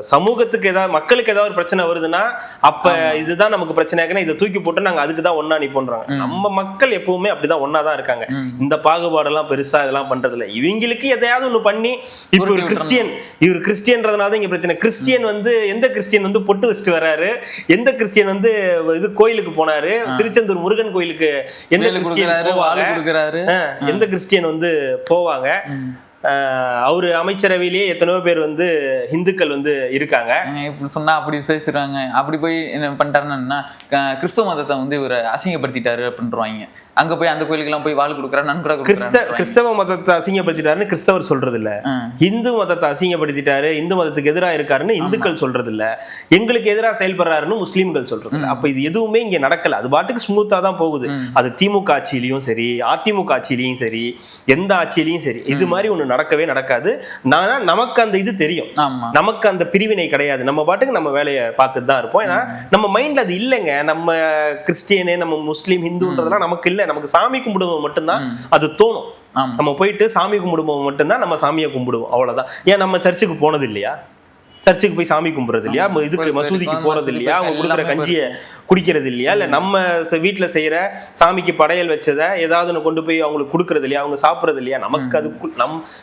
சமூகத்துக்கு ஏதாவது, மக்களுக்கு ஏதாவது பிரச்சனை வருதுன்னா அப்ப இதுதான் நமக்கு பிரச்சனை இருக்குன்னா இதை தூக்கி போட்டு நாங்க அதுக்கு தான் ஒன்னா நிப்போன்றாங்க. நம்ம மக்கள் எப்பவுமே அப்படிதான் ஒன்னாதான் இருக்காங்க. இந்த பாகுபாடெல்லாம் பெருசா இதெல்லாம் பண்றது இல்லை. இவங்களுக்கு எதையாவது ஒண்ணு பண்ணி, இப்ப ஒரு கிறிஸ்டியன், இவர் கிறிஸ்டியன்றதுனால தான் இங்க பிரச்சனை. கிறிஸ்டியன் வந்து எந்த கிறிஸ்டியன் வந்து பொட்டு வச்சுட்டு வர்றாரு, எந்த கிறிஸ்டியன் வந்து இது கோயிலுக்கு போனாரு, திருச்செந்தூர் முருகன் கோயிலுக்கு எந்த கிறிஸ்டியன் வந்து போவாங்க. அவரு அமைச்சரவையிலேயே எத்தனையோ பேர் வந்து இந்துக்கள் வந்து இருக்காங்க. இப்படி சொன்னா அப்படி விசாரிச்சிருவாங்க. அப்படி போய் என்ன பண்ணிட்டாருன்னா, கிறிஸ்துவ மதத்தை வந்து இவரை அசிங்கப்படுத்திட்டாரு அப்படின்றாங்க. அங்க போய் அந்த கோயிலுக்கு எல்லாம் போய் வாழ் கொடுக்குறாரு, நன்கொடை கிறிஸ்தவ மதத்தை அசிங்கப்படுத்திட்டாருன்னு கிறிஸ்தவர் சொல்றது இல்ல, இந்து மதத்தை அசிங்கப்படுத்திட்டாரு, இந்து மதத்துக்கு எதிராக இருக்காருன்னு இந்துக்கள் சொல்றது இல்ல, எங்களுக்கு எதிராக செயல்படுறாருன்னு முஸ்லீம்கள் சொல்றது இல்ல. அப்ப இது எதுவுமே இங்க நடக்கல. அது பாட்டுக்கு ஸ்மூத்தா தான் போகுது. அது திமுக ஆட்சியிலையும் சரி, அதிமுக ஆட்சியிலையும் சரி, எந்த ஆட்சியிலையும் சரி, இது மாதிரி ஒண்ணு நடக்கவே நடக்காது. நமக்கு அந்த இது தெரியும், நமக்கு அந்த பிரிவினை கிடையாது. நம்ம பாட்டுக்கு நம்ம வேலையை பார்த்துட்டு தான் இருப்போம். ஏன்னா நம்ம மைண்ட்ல அது இல்லைங்க. நம்ம கிறிஸ்டியனு, நம்ம முஸ்லீம், ஹிந்துன்றதெல்லாம் நமக்கு இல்ல. நமக்கு சாமி கும்பிடுவோம் மட்டும்தான் அது தோணும். நம்ம போயிட்டு சாமி கும்பிடுவோம் மட்டும்தான் நம்ம சாமியை கும்பிடுவோம், அவ்வளவுதான். ஏன் நம்ம சர்ச்சுக்கு போனது இல்லையா? சர்ச்சுக்கு போய் சாமி கும்பிடுறது இல்லையா? இதுக்கு மசூதிக்கு போறது இல்லையா? அவங்க கொடுக்குற கஞ்சியை குடிக்கிறது இல்லையா? இல்ல நம்ம வீட்டுல செய்யற சாமிக்கு படையல் வச்சதை ஏதாவது ஒன்று கொண்டு போய் அவங்களுக்கு கொடுக்கறது இல்லையா? அவங்க சாப்பிடுறது இல்லையா? நமக்கு அதுக்கு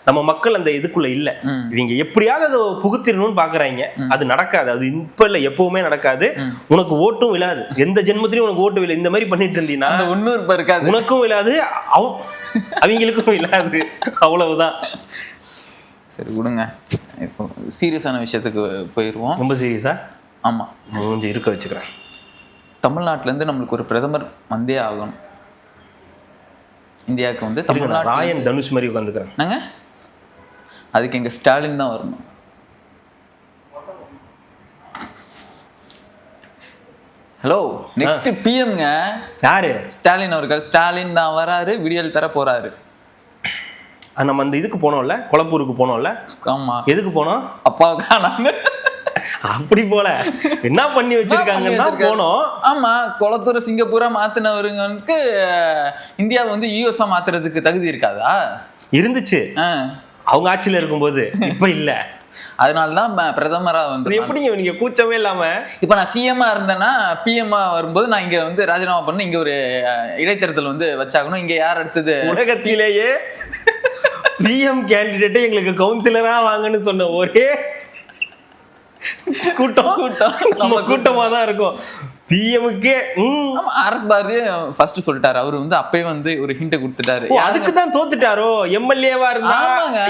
நம்ம மக்கள் அந்த இதுக்குள்ள இல்ல. இவங்க எப்படியாவது அதை புகுத்திடணும்னு பாக்குறாங்க. அது நடக்காது. அது இப்ப இல்ல, எப்பவுமே நடக்காது. உனக்கு ஓட்டும் விழாது. எந்த ஜென்மத்திலையும் உனக்கு ஓட்டு விழா. இந்த மாதிரி பண்ணிட்டு இருந்தீங்கன்னா உனக்கும் விழாது, அவங்களுக்கும் விழாது. அவ்வளவுதான். சரி விடுங்க, இப்போ சீரியஸான விஷயத்துக்கு போயிடுவோம். ரொம்ப சீரியஸா? ஆமாம், கொஞ்சம் இருக்க வச்சுக்கிறேன். தமிழ்நாட்டிலேருந்து நம்மளுக்கு ஒரு பிரதமர் வந்தே ஆகணும். இந்தியாவுக்கு வந்து தமிழ்நாடு ராயன் தனுஷ் மாதிரி உட்காந்துக்கிறேன் நாங்க. அதுக்கு எங்கள் ஸ்டாலின் தான் வரணும். ஹலோ, நெக்ஸ்ட் பிஎம்ங்க யாரு? ஸ்டாலின் அவர்கள். ஸ்டாலின் தான் வராரு, விடியல் தர போறாரு. நம்ம அந்த இதுக்கு போனோம்ல, கொளப்பூருக்கு போனோம்ல. ஆமா. எதுக்கு போனோம்? அப்பாவுக்கா? நாங்க அப்படி போல என்ன பண்ணி வச்சிருக்காங்கன்னா போனோம். ஆமா, குளத்தூர் சிங்கப்பூரா மாத்தினவருக்கு இந்தியாவை வந்து யூஎஸ்ஆ மாத்துறதுக்கு தகுதி இருக்காதா? இருந்துச்சு அவங்க ஆட்சியில இருக்கும்போது, இப்ப இல்ல. அதனாலதான் பிரதமரா வந்து எப்படிங்க நீங்க கூச்சமே இல்லாம, இப்ப நான் சிஎம்ஆ இருந்தேன்னா பிஎம்ஆ வரும்போது நான் இங்க வந்து ராஜினாமா பண்ணி இங்க ஒரு இடைத்தேர்தல் வந்து வச்சாகணும். இங்க யார் அடுத்தது உலகத்திலேயே பிஎம் கேண்டிடேட் எங்களுக்கு கவுன்சிலரா வாங்கன்னு சொன்ன ஒரே கூட்டம் நம்ம கூட்டமா தான் இருக்கும். பிஎம்கே ஆர்எஸ் பாரதி ஃபர்ஸ்ட் சொல்லிட்டாரு. அவரு வந்து அப்பயே வந்து ஒரு ஹிண்ட் கொடுத்துட்டாரு. அதுக்கு தான் தோத்துட்டாரோ. எம்எல்ஏவா இருந்தா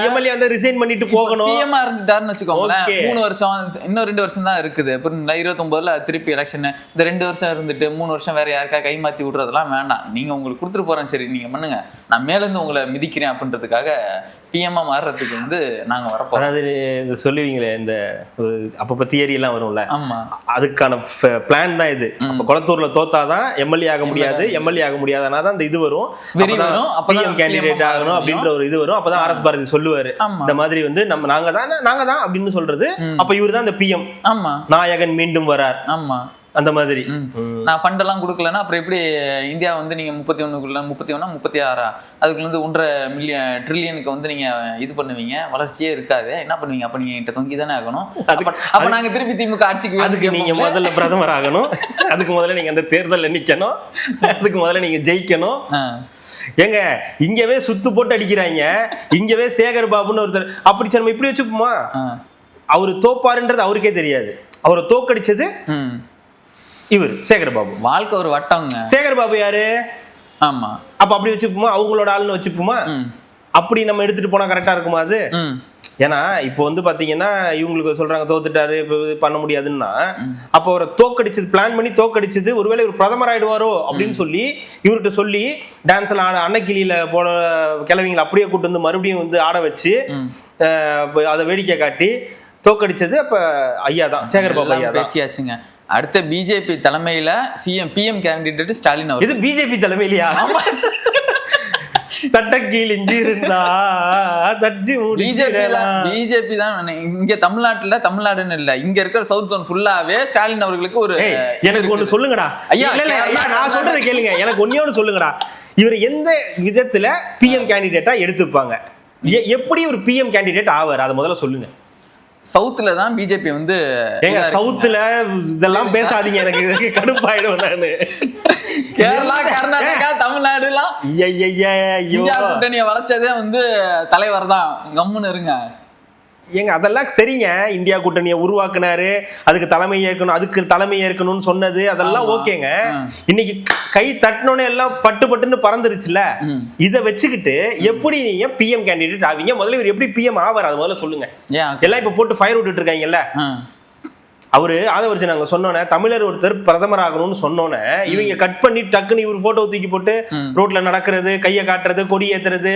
எம்எல்ஏ வந்து ரிசைன் பண்ணிட்டு போகணும். சிஎம்ஆ இருந்துட்டாருன்னு வச்சுக்கோங்களேன், 3 வருஷம், இன்னும் 2 வருஷம் தான் இருக்குது. அப்புறம் 29ல திருப்பி எலெக்ஷன். இந்த 2 வருஷம் இருந்துட்டு 3 வருஷம் வேற யாருக்கா கை மாத்தி விடுறதெல்லாம் வேண்டாம். நீங்க உங்களுக்கு கொடுத்துட்டு போறேன், சரி நீங்க பண்ணுங்க, நான் மேல இருந்து உங்களை மிதிக்கிறேன் அப்படின்றதுக்காக பிஎம்ஆ மாறுறதுக்கு வந்து நாங்க வரப்போம். அதாவது சொல்லுவீங்களே இந்த அப்பப்ப தியரி எல்லாம் வரும்ல, ஆமா, அதுக்கான பிளான் தான் இது. அப்ப குளத்தூர்ல தோத்தாதான் எம்எல்ஏ ஆக முடியாது, எம்எல்ஏ ஆக முடியாதனா தான் இந்த இது வரும், பிஎம் கேண்டிடேட் ஆகணும் அப்படின்ற ஒரு இது வரும். அப்பதான் ஆர்எஸ் பாரதி சொல்லுவாரு இந்த மாதிரி வந்து நாங்க தான் அப்படின்னு சொல்றது. அப்ப இவரு தான் இந்த பிஎம், நாயகன் மீண்டும் வரார். ஆமா, அந்த மாதிரி. நான் ஃபண்ட் எல்லாம் கொடுக்கலன்னா அப்புறம் எப்படி இந்தியா வந்து நீங்க 36 அதுக்குள்ள இருந்து 1.5 ட்ரில்லியனுக்கு வந்து நீங்க இது பண்ணுவீங்க, வளர்ச்சியே இருக்காது, என்ன பண்ணுவீங்க? அப்ப நீங்க என்கிட்ட தொங்கி தானே ஆகணும். அப்ப நாங்க திருப்பி திமுக ஆட்சிக்கு, அதுக்கு நீங்க முதல்ல பிரதமர் ஆகணும், அதுக்கு முதல்ல நீங்க அந்த தேர்தலில் நிக்கணும், அதுக்கு முதல்ல நீங்க ஜெயிக்கணும். ஏங்க இங்கவே சுத்து போட்டு அடிக்கிறாங்க, இங்கவே சேகர் பாபுன்னு ஒருத்தர். அப்படி நம்ம இப்படி வச்சுப்போமா, அவரு தோப்பாருன்றது அவருக்கே தெரியாது, அவரை தோக்கடிச்சது இவர் சேகர் பாபு. வாழ்க்கை ஒரு வட்டங்க. சேகர் பாபு யாரு? ஆமா, அப்ப அப்படி வச்சுப்போமா, அவங்களோட ஆளுன்னு வச்சுப்போமா? அப்படி நம்ம எடுத்துட்டு போனா கரெக்டா இருக்குமா அது? ஏன்னா இப்போ வந்து பாத்தீங்கன்னா இவங்களுக்கு சொல்றாங்க தோத்துட்டாரு, பண்ண முடியாதுன்னா, அப்ப அவரை தோக்கடிச்சது, பிளான் பண்ணி தோக்கடிச்சது, ஒருவேளை இவர் பிரதமர் ஆயிடுவாரோ அப்படின்னு சொல்லி இவர்கிட்ட சொல்லி டான்ஸ்ல ஆட, அன்னக்கிளியில போல கிளவிங்களை அப்படியே கூட்டு வந்து மறுபடியும் வந்து ஆட வச்சு அதை வேடிக்கை காட்டி தோக்கடிச்சது அப்ப ஐயா தான், சேகர் பாபு ஐயா தான். பேசியாச்சுங்க. அடுத்த பிஜேபி தலைமையில பிஎம் கேண்டிடேட் ஸ்டாலின் அவர். இது பிஜேபி தலைமையிலயா? சட்டக்கீழிஞ்சி இருந்தா பிஜேபி தான் இங்க தமிழ்நாடுன்னு இல்ல, இங்க இருக்கிற சவுத் ஜோன் ஃபுல்லாவே ஸ்டாலின் அவர்களுக்கு ஒரு. எனக்கு ஒண்ணு சொல்லுங்கடா ஐயா, நான் சொல்றதை கேளுங்க, எனக்கு ஒன்னே சொல்லுங்கடா, இவர் எந்த விதத்துல பிஎம் கேண்டிடேட்டா எடுத்துப்பாங்க, எப்படி ஒரு பிஎம் கேண்டிடேட் ஆவார், அதை முதல்ல சொல்லுங்க. சவுத்துல தான் பிஜேபி வந்து, சவுத்துல இதெல்லாம் பேசாதீங்க, எனக்கு கடுப்பாயிடும். நானு கேரளா, கர்நாடகா, தமிழ்நாடு எல்லாம் இந்தியா கூட்டணியை வளர்ச்சதே வந்து தலைவர் தான், கம்முன்னு இருங்க. ஏங்க அதெல்லாம் சரிங்க, இந்தியா கூட்டணியை உருவாக்குனாரு, அதுக்கு தலைமை ஏற்கணும்னு சொன்னது அதெல்லாம் ஓகேங்க. இன்னைக்கு கை தட்டினோன்னு எல்லாம் பட்டுன்னு பறந்துருச்சுல, இதை வச்சுக்கிட்டு எப்படி நீங்க பிஎம் கேண்டிடேட் ஆவீங்க? முதல்ல இவர் எப்படி பிஎம் ஆவார் அதை முதல்ல சொல்லுங்க. எல்லாம் இப்ப போட்டு ஃபயர் விட்டுட்டு இருக்காங்கல்ல. அவரு ஆதவர்ஜன் நாங்க சொன்னோன்னே, தமிழர் ஒருத்தர் பிரதமர் ஆகணும்னு சொன்னோன்னே இவங்க கட் பண்ணி டக்குன்னு இவர் போட்டோ தூக்கி போட்டு ரோட்ல நடக்கிறது, கையை காட்டுறது, கொடி ஏத்துறது,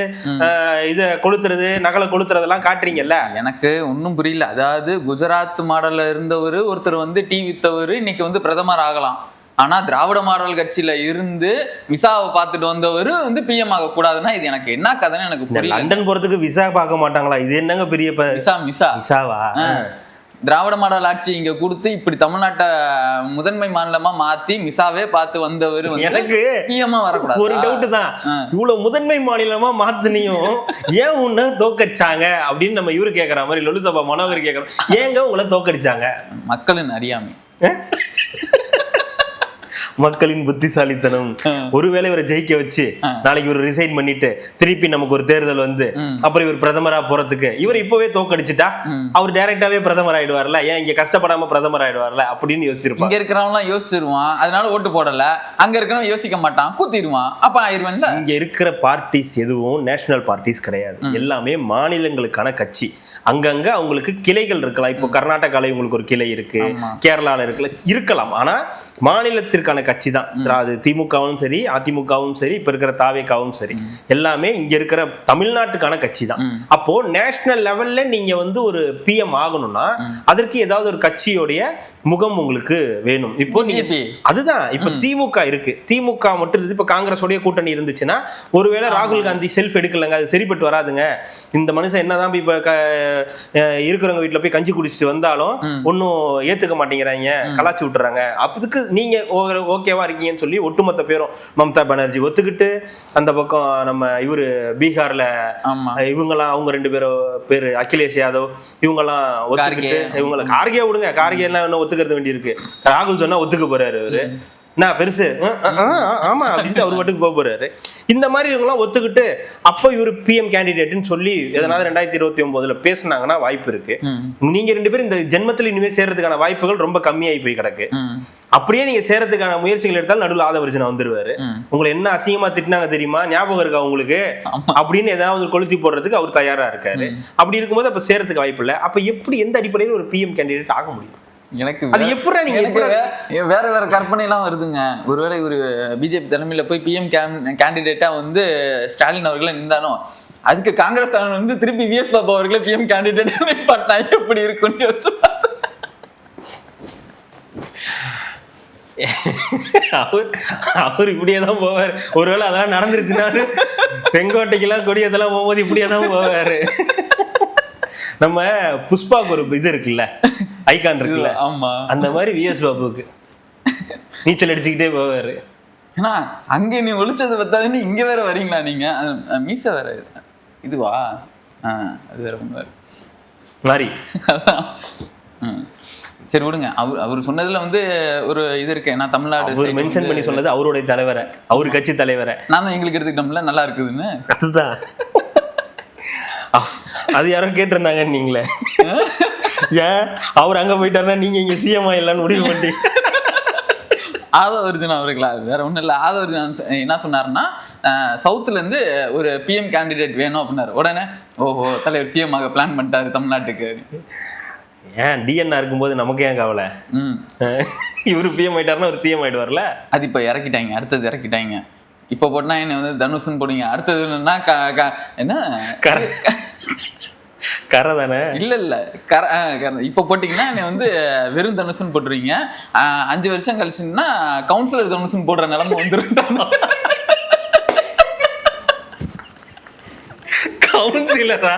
இதை கொளுத்துறது, நகலை கொளுத்துறதெல்லாம் காட்டுறீங்கல்ல. எனக்கு ஒன்றும் புரியல. அதாவது குஜராத் மாடல்ல இருந்தவர் ஒருத்தர் வந்து டீ வித்தவர் இன்னைக்கு வந்து பிரதமர் ஆகலாம். ஆனா திராவிட மாடல் கட்சியில இருந்து விசாவை பார்த்துட்டு வந்தவர் வந்து பிஎம் ஆக கூடாதுன்னா இது எனக்கு என்ன கதைன்னு எனக்கு புரியல. லண்டன் போறதுக்கு விசா பார்க்க மாட்டாங்களா? இது என்னங்க பெரிய விசாவா? திராவிட மாடல் ஆட்சி இங்க கொடுத்து இப்படி தமிழ்நாட்டை முதன்மை மாநிலமா மாத்தி மிசாவே பார்த்து வந்தவர் எனக்கு பிஎம்மா வரக்கூடாது. ஒரு டவுட் தான், இவ்வளவு முதன்மை மாநிலமா மாத்தினியும் ஏன் உன்ன தோக்கடிச்சாங்க அப்படின்னு நம்ம இவரு கேக்குற மாதிரி லலிதபா மனோகர் கேக்குறோம். ஏங்க உங்களை தோக்கடிச்சாங்க? மக்களின் அறியாமை, மக்களின் புத்திசாலித்தனம். ஒருவேளை இவரை ஜெயிக்க வச்சு நாளைக்கு இவர் ரிசைன் பண்ணிட்டு திருப்பி நமக்கு ஒரு தேர்தல் வந்து அப்புறம் இவர் பிரதமரா போறதுக்கு இவர் இப்பவே தோக்கடிச்சுட்டா அவர் டைரக்டாவே பிரதமர் ஆயிடுவார்ல, ஏன் இங்க கஷ்டப்படாம பிரதமர் ஆயிடுவார்ல அப்படின்னு யோசிச்சிருப்பாங்க. இங்க இருக்கிறவங்க எல்லாம் யோசிச்சிருவான், அதனால ஓட்டு போடல. அங்க இருக்கிறவங்க யோசிக்க மாட்டான், கூத்திடுவான், அப்ப ஆயிடுவேன். இங்க இருக்கிற பார்ட்டிஸ் எதுவும் நேஷனல் பார்ட்டிஸ் கிடையாது, எல்லாமே மாநிலங்களுக்கான கட்சி. அங்கங்க அவங்களுக்கு கிளைகள் இருக்கலாம். இப்போ கர்நாடகால உங்களுக்கு ஒரு கிளை இருக்கு, கேரளால இருக்கலாம், ஆனா மாநிலத்திற்கான கட்சி தான். அது திமுகவும் சரி, அதிமுகவும் சரி, இப்ப இருக்கிற தாவேகாவும் சரி, எல்லாமே இங்க இருக்கிற தமிழ்நாட்டுக்கான கட்சி தான். அப்போ நேஷனல் லெவல்ல நீங்க வந்து ஒரு பிஎம் ஆகணும்னா அதற்கு ஏதாவது ஒரு கட்சியோடைய முகம் உங்களுக்கு வேணும். இப்போ நீங்க அதுதான் இப்ப திமுக இருக்கு, திமுக மட்டும் இப்ப காங்கிரஸோடைய கூட்டணி இருந்துச்சுன்னா ஒருவேளை ராகுல் காந்தி செல்ஃப் எடுக்கலங்க, அது சரிப்பட்டு வராதுங்க, இந்த மனுஷன் என்னதான் இப்ப இருக்கிறவங்க வீட்டுல போய் கஞ்சி குடிச்சிட்டு வந்தாலும் ஒன்னும் ஏத்துக்க மாட்டேங்கிறாங்க, கலாச்சி விட்டுறாங்க, அதுக்கு நீங்க ஓகேவா இருக்கீங்கன்னு சொல்லி ஒட்டுமொத்த பேரும் மம்தா பானர்ஜி ஒத்துக்கிட்டு, அந்த பக்கம் நம்ம இவரு பீகார்ல இவங்கெல்லாம் அவங்க 2 பேரு அகிலேஷ் யாதவ் இவங்கெல்லாம் ஒத்துக்கிட்டு, இவங்களை கார்கே விடுங்க, கார்கே எல்லாம் ஒத்துக்கிறது வேண்டி இருக்கு, ராகுல் சொன்னா ஒத்துக்க போறாரு அவரு, நான் பெருசு ஆமா அப்படின்ட்டு அவர் மட்டுக்கு போக போறாரு. இந்த மாதிரி இவங்கெல்லாம் ஒத்துக்கிட்டு அப்போ இவர் பிஎம் கேண்டிடேட்னு சொல்லி எதனால 2029 பேசினாங்கன்னா வாய்ப்பு இருக்கு. நீங்க 2 பேரும் இந்த ஜென்மத்தில் இனிமே சேர்றதுக்கான வாய்ப்புகள் ரொம்ப கம்மியாகி போய் கிடக்கு. அப்படியே நீங்க சேரத்துக்கான முயற்சிகள் எடுத்தாலும் நடுவில் ஆதவர்ஜனா வந்துருவாரு. உங்களை என்ன அசிங்கமா திட்டினாங்க தெரியுமா, ஞாபகம் இருக்கா உங்களுக்கு அப்படின்னு ஏதாவது கொளுத்தி போடுறதுக்கு அவர் தயாரா இருக்காரு. அப்படி இருக்கும்போது அப்ப சேரத்துக்கு வாய்ப்பு இல்லை. அப்ப எப்படி எந்த அடிப்படையில் ஒரு பிஎம் கேண்டிடேட் ஆக முடியும்? எனக்கு அது எப்படி நீங்க வேற கற்பனை எல்லாம் வருதுங்க. ஒருவேளை ஒரு பிஜேபி தலைமையில போய் பிஎம் கேண்டிடேட்டா வந்து ஸ்டாலின் அவர்களை நின்றானோ, அதுக்கு காங்கிரஸ் வந்து திருப்பி விஎஸ் பாபு அவர்களே பிஎம் கேண்டிடேட் பார்த்தா எப்படி இருக்குன்னு யோசிச்சு பார்த்தேன். அவர் இப்படியேதான் போவாரு. ஒருவேளை அதெல்லாம் நடந்துருச்சுன்னா செங்கோட்டைக்கெல்லாம் கொடி அதெல்லாம் போகும்போது இப்படியேதான் போவாரு. நம்ம புஷ்பாக்கு ஒரு இது இருக்குல்ல, ஐகான் இருக்குல்ல, ஆமா, அந்த மாதிரி விஎஸ் பாபுக்கு நீச்சல் அடிச்சுக்கிட்டே போவாரு. ஏன்னா அங்க நீ ஒழிச்சது பத்தாதுன்னு இங்க வேற வரீங்களா நீங்க, மீச வேற இதுவா, அது வேற ஒண்ணு மாதிரி. அதான் சரி விடுங்க. அவர் சொன்னதுல வந்து ஒரு இது இருக்கு. நான் தமிழ்நாடு மென்ஷன் பண்ணி சொன்னது அவருடைய தலைவரை, அவரு கட்சி தலைவரை நான் தான் எங்களுக்கு எடுத்துக்கிட்டோம்ல, நல்லா இருக்குதுன்னு. அதுதான் அது யாரோ கேட்டிருந்தாங்க நீங்களே, ஏன் அவர் அங்க போயிட்டாருன்னா நீங்க இங்க சிஎம் ஆயிடலான்னு முடிவு பண்ணி. ஆதவர்ஜனா அவர்களா, வேற ஒன்றும் இல்லை. ஆதவர்ஜனா என்ன சொன்னாருன்னா, சவுத்துல இருந்து ஒரு பிஎம் கேண்டிடேட் வேணும் அப்படின்னாரு. உடனே ஓஹோ தலைவர் சிஎம் ஆக பிளான் பண்ணிட்டாரு தமிழ்நாட்டுக்கு. ஏன் டிஎன்ஆ இருக்கும்போது நமக்கு ஏன் கவலை, இவரு பிஎம் ஆயிட்டாருன்னா ஒரு சிஎம் ஆயிடுவார்ல. அது இப்போ இறக்கிட்டாங்க, அடுத்தது இறக்கிட்டாங்க. இப்போ போட்டா என்ன வந்து தனுஷன் போடுங்க, அடுத்தது என்னன்னா என்ன கரை தானே, இல்ல கரை. இப்போ போட்டீங்கன்னா என்ன வந்து வெறும் தனுஷன் போட்டுருவீங்க. 5 வருஷம் கழிச்சுன்னா கவுன்சிலர் தனுஷன் போடுற நிலைமை வந்துருட்டாங்க. கவுன்சிலரா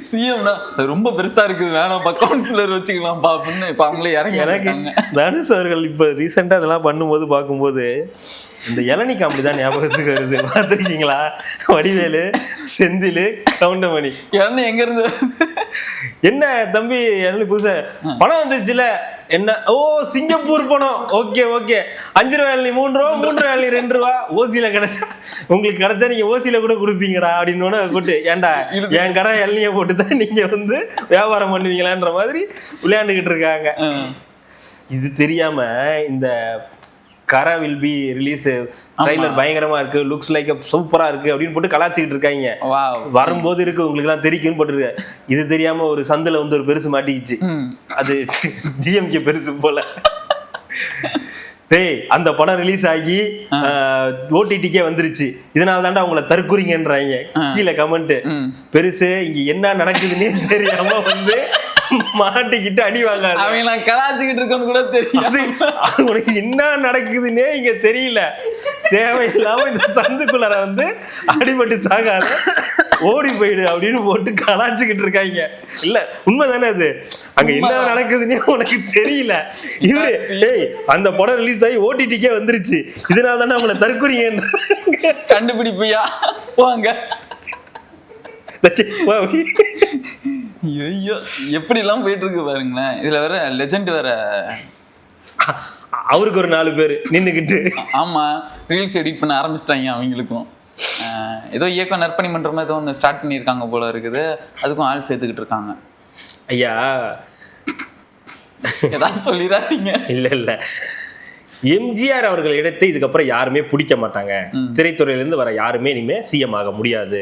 சிஎம்னா ரொம்ப பெருசா இருக்குது, வேணாம் கவுன்சிலர் வச்சுக்கலாம் அப்படின்னு இப்ப அவங்களே இறங்கி. எனக்கு தனுஷ் அவர்கள் இப்ப ரீசெண்டா இதெல்லாம் பண்ணும்போது பார்க்கும்போது இந்த இளநீ காமெடி தான் ஞாபகத்துக்கு வருது. பார்த்துருக்கீங்களா? வடிவேலு, செந்தில், கவுண்டமணி. இளநீ எங்க இருந்து என்ன தம்பி இளநீ புதுசா பணம் வந்துருச்சுல, என்ன ஓ சிங்கப்பூர் பணம், ஓகே ஓகே 5 ரூபா இளநீ 3 ரூபா, 3 ரூபா இளநீ 2 ரூபா, ஓசியில கிடைச்சா உங்களுக்கு கிடைச்சா நீங்க ஓசியில கூட கொடுப்பீங்கடா அப்படின்னு கூட்டு, ஏன்டா என் கடை இளநியை போட்டுதான் நீங்க வந்து வியாபாரம் பண்ணுவீங்களான்ற மாதிரி விளையாண்டுகிட்டு இருக்காங்க. இது தெரியாம இந்த கரா வில் பி ரிலீஸ் ட்ரைலர் பயங்கரமா இருக்கு, லுக்ஸ் லைக் சூப்பரா இருக்கு அப்படின்னு போட்டு கலாச்சிக்கிட்டு இருக்காங்க. வரும்போது இருக்கு உங்களுக்கு எல்லாம் தெரிக்குன்னு போட்டுருக்க. இது தெரியாம ஒரு சந்தில வந்து ஒரு பெருசு மாட்டிக்கிச்சு, அது டிஎம்கே பெருசு போல. டேய் அந்த படம் ரிலீஸ் ஆகி ஓடிடிக்கே வந்துருச்சு, இதனால தாண்டா அவங்கள தற்குறீங்கன்றாங்க கீழே கமெண்ட். பெருசு இங்க என்ன நடக்குதுன்னே தெரியாம வந்து மாட்டிக்கிட்டு அடி வாங்காது. அவங்க நான் கலாச்சிக்கிட்டு இருக்கேன்னு கூட தெரியாது, உனக்கு என்ன நடக்குதுன்னே இங்க தெரியல, தேவையில்லாம இந்த சந்துக்குள்ளார வந்து அடிபட்டு சாகாத ஓடி போயிடு அப்படின்னு போட்டு கலாச்சிக்கிட்டு இருக்காங்க. இல்ல உண்மைதானே அது, அங்க என்ன நடக்குதுன்னே உனக்கு தெரியல. இவரு ஏய் அந்த படம் ரிலீஸ் ஆகி ஓடிடிக்கே வந்துருச்சு, இதனால தானே அவங்கள தற்குறீங்க கண்டுபிடிப்பியா வாங்க. ஐயோ எப்படி எல்லாம் போயிட்டு இருக்கு பாருங்களேன். இதுல வேற லெஜெண்ட் வேற, அவருக்கு ஒரு 4 பேர் நின்னுக்கிட்டு. ஆமா ரீல்ஸ் எடிட் பண்ண ஆரம்பிச்சிட்டாங்க அவங்களுக்கும். ஏதோ இயக்கம் நற்பணி மன்றமா ஏதோ ஒன்று ஸ்டார்ட் பண்ணியிருக்காங்க போல இருக்குது, அதுக்கும் ஆள் சேர்த்துக்கிட்டு இருக்காங்க. ஐயா ஏதாவது சொல்லிடாதீங்க. இல்ல இல்ல எம்ஜிஆர் அவர்கள் இடத்தை இதுக்கப்புறம் யாருமே பிடிக்க மாட்டாங்க, திரைத்துறையிலிருந்து வர யாருமே இனிமே சிஎம் ஆக முடியாது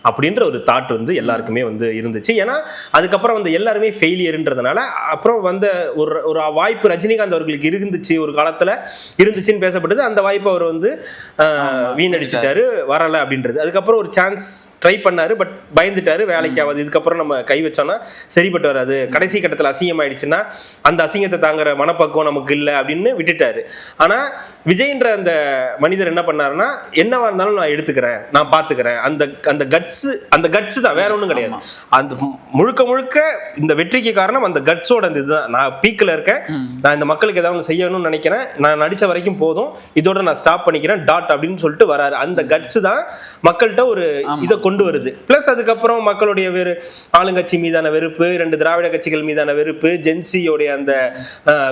அப்படின்ற ஒரு தாட் வந்து எல்லாருக்குமே வந்து இருந்துச்சு. ஏன்னா அதுக்கப்புறம் வந்து எல்லாருமே ஃபெயிலியர்ன்றதுனால அப்புறம் வந்த ஒரு வாய்ப்பு ரஜினிகாந்த் அவர்களுக்கு இருந்துச்சு, ஒரு காலத்துல இருந்துச்சுன்னு பேசப்பட்டது. அந்த வாய்ப்பு அவர் வந்து வீணடிச்சிட்டாரு, வரல அப்படின்றது. அதுக்கப்புறம் ஒரு சான்ஸ் ட்ரை பண்ணாரு, பட் பயந்துட்டாரு, வேலைக்கு ஆகாது, இதுக்கப்புறம் நம்ம கை வச்சோம்னா சரிப்பட்டு வராது, கடைசி கட்டத்தில் அசிங்கம் ஆயிடுச்சுன்னா அந்த அசிங்கத்தை தாங்குற மனப்பக்குவம் நமக்கு இல்லை அப்படின்னு விட்டுட்டாரு. ஆனா விஜய்ன்ற அந்த மனிதர் என்ன பண்ணாருன்னா, என்னவா இருந்தாலும் நான் எடுத்துக்கிறேன், நான் பாத்துக்கிறேன், அந்த கட்ஸ் தான், வேற ஒன்றும் கிடையாது. அந்த முழுக்க முழுக்க இந்த வெற்றிக்கு காரணம் அந்த கட்ஸோட அந்த இதுதான். நான் பீக்கில் இருக்கேன், நான் இந்த மக்களுக்கு ஏதாவது செய்யணும்னு நினைக்கிறேன், நான் நடிச்ச வரைக்கும் போதும், இதோட நான் ஸ்டாப் பண்ணிக்கிறேன் டாட் அப்படின்னு சொல்லிட்டு வராரு. அந்த கட்ஸ் தான் மக்கள்கிட்ட ஒரு இதை கொண்டு வருது. பிளஸ் அதுக்கப்புறம் மக்களுடைய ஆளுங்கட்சி மீதான வெறுப்பு, 2 திராவிட கட்சிகள் மீதான வெறுப்பு, ஜென்சியோடைய அந்த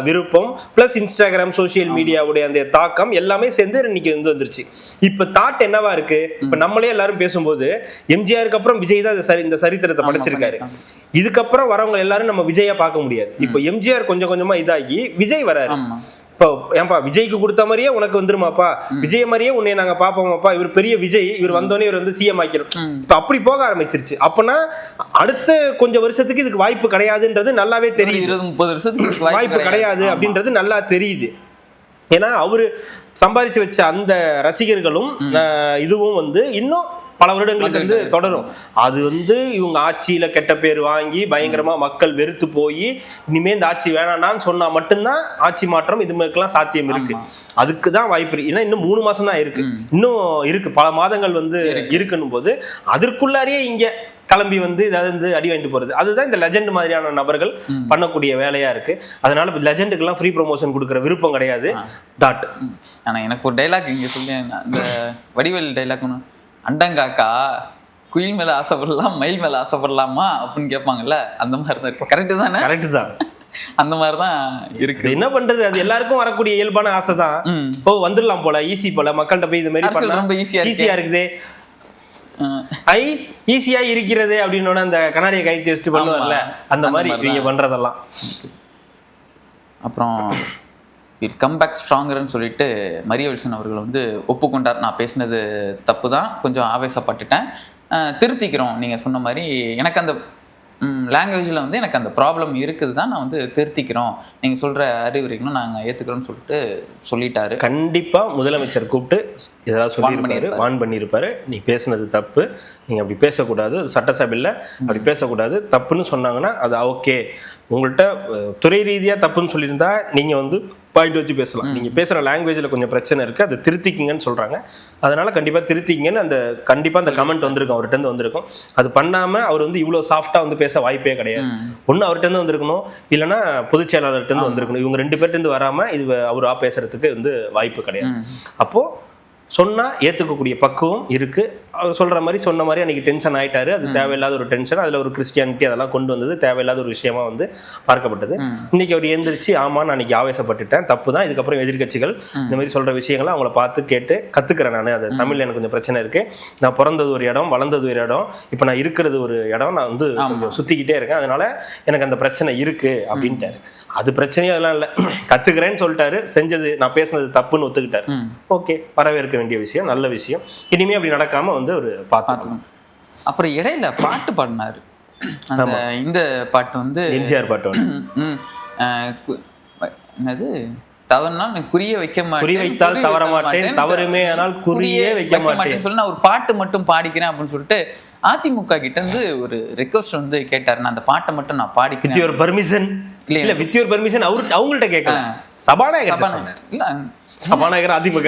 விருப்பம், பிளஸ் இன்ஸ்டாகிராம் சோசியல் மீடியாவுடைய அந்த தாக்கம் எல்லாமே சேர்ந்து இன்னைக்கு வந்து வந்துருச்சு. இப்ப தாட் என்னவா இருக்கு, இப்ப நம்மளே எல்லாரும் பேசும்போது எம்ஜிஆருக்கு அப்புறம் விஜய் தான் இந்த சரித்திரத்தை படைச்சிருக்காரு. இதுக்கப்புறம் வரவங்க எல்லாரும் நம்ம விஜயா பார்க்க முடியாது. இப்ப எம்ஜிஆர் கொஞ்சம் கொஞ்சமா இதாகி விஜய் வராரு. இப்போ ஏன்பா விஜய்க்கு கொடுத்த மாதிரியே உனக்கு வந்துருமாப்பா, விஜய் மாதிரியே உன்னை நாங்க பாப்போமாப்பா, இவர் பெரிய விஜய், இவர் வந்தோடனே இவர் வந்து சிஎம் ஆக்கிறோம், இப்ப அப்படி போக ஆரம்பிச்சிருச்சு. அப்பனா அடுத்த கொஞ்சம் வருஷத்துக்கு இதுக்கு வாய்ப்பு கிடையாதுன்றது நல்லாவே தெரியுது. 20-30 வருஷத்துக்கு வாய்ப்பு கிடையாது அப்படின்றது நல்லா தெரியுது. ஏன்னா அவரு சம்பாதிச்சு வச்ச அந்த ரசிகர்களும் இதுவும் வந்து இன்னும் பல வருடங்களுக்கு வந்து தொடரும். அது வந்து இவங்க ஆட்சியில கெட்ட பேர் வாங்கி பயங்கரமா மக்கள் வெறுத்து போய் இனிமே இந்த ஆட்சி வேணாம்னு சொன்னா மட்டும்தான் ஆட்சி மாற்றம் இது மாதிரிலாம் சாத்தியம் இருக்கு. அதுக்கு தான் வாய்ப்பு இருக்கு. ஏன்னா இன்னும் 3 மாசம் தான் இருக்கு, இன்னும் இருக்கு, பல மாதங்கள் வந்து இருக்குன்னும் போது அதற்குள்ளாரியே இங்க கிளம்பி வந்து ஏதாவது வந்து அடி வாங்கிட்டு போறது, அதுதான் இந்த லெஜெண்ட் மாதிரியான நபர்கள் பண்ணக்கூடிய வேலையா இருக்கு. அதனால லெஜெண்டுக்கெல்லாம் ஃப்ரீ ப்ரொமோஷன் கொடுக்குற விருப்பம் கிடையாது டாட். ஆனா எனக்கு ஒரு டைலாக் இங்க சொல்லி, இந்த வடிவேல் டைலாக் ஒன்று, அண்டங்காக்கா குயில் மேல ஆசைப்படலாம் மயில் மேல ஆசைப்படலாமா அப்படின்னு கேட்பாங்கல்ல, அந்த மாதிரி தான் இருக்கு. கரெக்டு தானே? கரெக்டு தான். அந்த மாதிரிதான் இருக்கு. என்ன பண்றது, அது எல்லாருக்கும் வரக்கூடிய இயல்பான ஆசை தான். இப்போ வந்துடலாம் போல, ஈஸி போல, மக்கள்கிட்ட போய் இது மாதிரி பண்ணா ரொம்ப ஈஸியா இருக்குது, ஈஸியா இருக்கிறது அப்படின்னு அந்த கண்ணாடியை கை வச்சுட்டு பண்ணுவார்ல, அந்த மாதிரி நீங்க பண்றதெல்லாம். அப்புறம் கம் பேக் ஸ்ட்ராங்கர்னு சொல்லிட்டு மரிய வில்சன் அவர்கள் வந்து ஒப்புக்கொண்டார், நான் பேசினது தப்பு தான், கொஞ்சம் ஆவேசப்பட்டுட்டேன், திருத்திக்கிறோம், நீங்கள் சொன்ன மாதிரி எனக்கு அந்த லாங்குவேஜில் வந்து எனக்கு அந்த ப்ராப்ளம் இருக்குது தான், நான் வந்து திருத்திக்கிறோம், நீங்கள் சொல்கிற அறிவுரைகளும் நாங்கள் ஏற்றுக்கிறோம்னு சொல்லிட்டாரு. கண்டிப்பாக முதலமைச்சர் கூப்பிட்டு ஏதாவது சொல்லியிருப்பாரு, வான் பண்ணியிருப்பாரு, நீ பேசுனது தப்பு, நீங்கள் அப்படி பேசக்கூடாது, சட்டசபையில் அப்படி பேசக்கூடாது, தப்புன்னு சொன்னாங்கன்னா அது ஓகே, உங்கள்கிட்ட துறை ரீதியாக தப்புன்னு சொல்லியிருந்தா நீங்கள் வந்து பாயிண்ட் வச்சு பேசலாம், நீங்கள் பேசுகிற லாங்குவேஜில் கொஞ்சம் பிரச்சனை இருக்குது, அதை திருத்திக்கிங்கன்னு சொல்கிறாங்க, அதனால் கண்டிப்பாக திருத்திக்கிங்கன்னு கண்டிப்பாக அந்த கமெண்ட் வந்திருக்கும், அவர்கிட்ட வந்திருக்கும். அது பண்ணாமல் அவர் வந்து இவ்வளோ சாஃப்டாக வந்து பேச வாய்ப்பே கிடையாது. ஒன்று அவர்கிட்ட வந்திருக்கணும், இல்லைன்னா பொதுச் செயலாளர்கிட்ட வந்திருக்கணும். இவங்க 2 பேர்கிட்ட வராமல் இது அவரா பேசுறதுக்கு வந்து வாய்ப்பு கிடையாது. அப்போது சொன்னால் ஏற்றுக்கக்கூடிய பக்குவம் இருக்குது. அவர் சொல்கிற மாதிரி சொன்ன மாதிரி அன்றைக்கி டென்ஷன் ஆகிட்டாரு, அது தேவையில்லாத ஒரு டென்ஷன், அதில் ஒரு கிறிஸ்டியானிட்டி அதெல்லாம் கொண்டு வந்தது தேவையில்லாத ஒரு விஷயமா வந்து பார்க்கப்பட்டது. இன்றைக்கி அவர் எழுந்திரிச்சு ஆமாம் நான் அன்றைக்கி ஆவேசப்பட்டுட்டேன், தப்பு தான், இதுக்கப்புறம் எதிர்கட்சிகள் இந்த மாதிரி சொல்கிற விஷயங்களை அவங்கள பார்த்து கேட்டு கற்றுக்கிறேன். நான் அது தமிழில் எனக்கு கொஞ்சம் பிரச்சனை இருக்குது, நான் பிறந்தது ஒரு இடம், வளர்ந்தது ஒரு இடம், இப்போ நான் இருக்கிறது ஒரு இடம், நான் வந்து கொஞ்சம் சுற்றிக்கிட்டே இருக்கேன், அதனால் எனக்கு அந்த பிரச்சனை இருக்குது அப்படின்ட்டாரு. அது பிரச்சனையும் அதெல்லாம் இல்லை, கற்றுக்கிறேன்னு சொல்லிட்டாரு, செஞ்சது நான் பேசுனது தப்புன்னு ஒத்துக்கிட்டாரு. ஓகே, வரவேற்க வேண்டிய விஷயம், நல்ல விஷயம். இனிமே அப்படி நடக்காம வந்து ஒரு பார்த்துக்கணும். அப்புறம் இடையில பாட்டு பாடினாரு, இந்த பாட்டு வந்து எம்ஜிஆர் பாட்டு என்னது, தவறுனா குறிய வைக்க மாட்டேன், குறி வைத்தால் தவற மாட்டேன், தவறுமே ஆனால் குறியே வைக்க மாட்டேன் சொல்லி நான் ஒரு பாட்டு மட்டும் பாடிக்கிறேன் அப்படின்னு சொல்லிட்டு அதிமுக கிட்ட இருந்து ஒரு ரெக்வஸ்ட் வந்து கேட்டாரு. நான் அந்த பாட்டை மட்டும் நான் பாடிக்கிறேன், வித் யுவர் பர்மிஷன். இல்ல வித் யுவர் பர்மிஷன் அவங்கள்ட்ட கேட்கல, சபாநாயகர் அதிமுக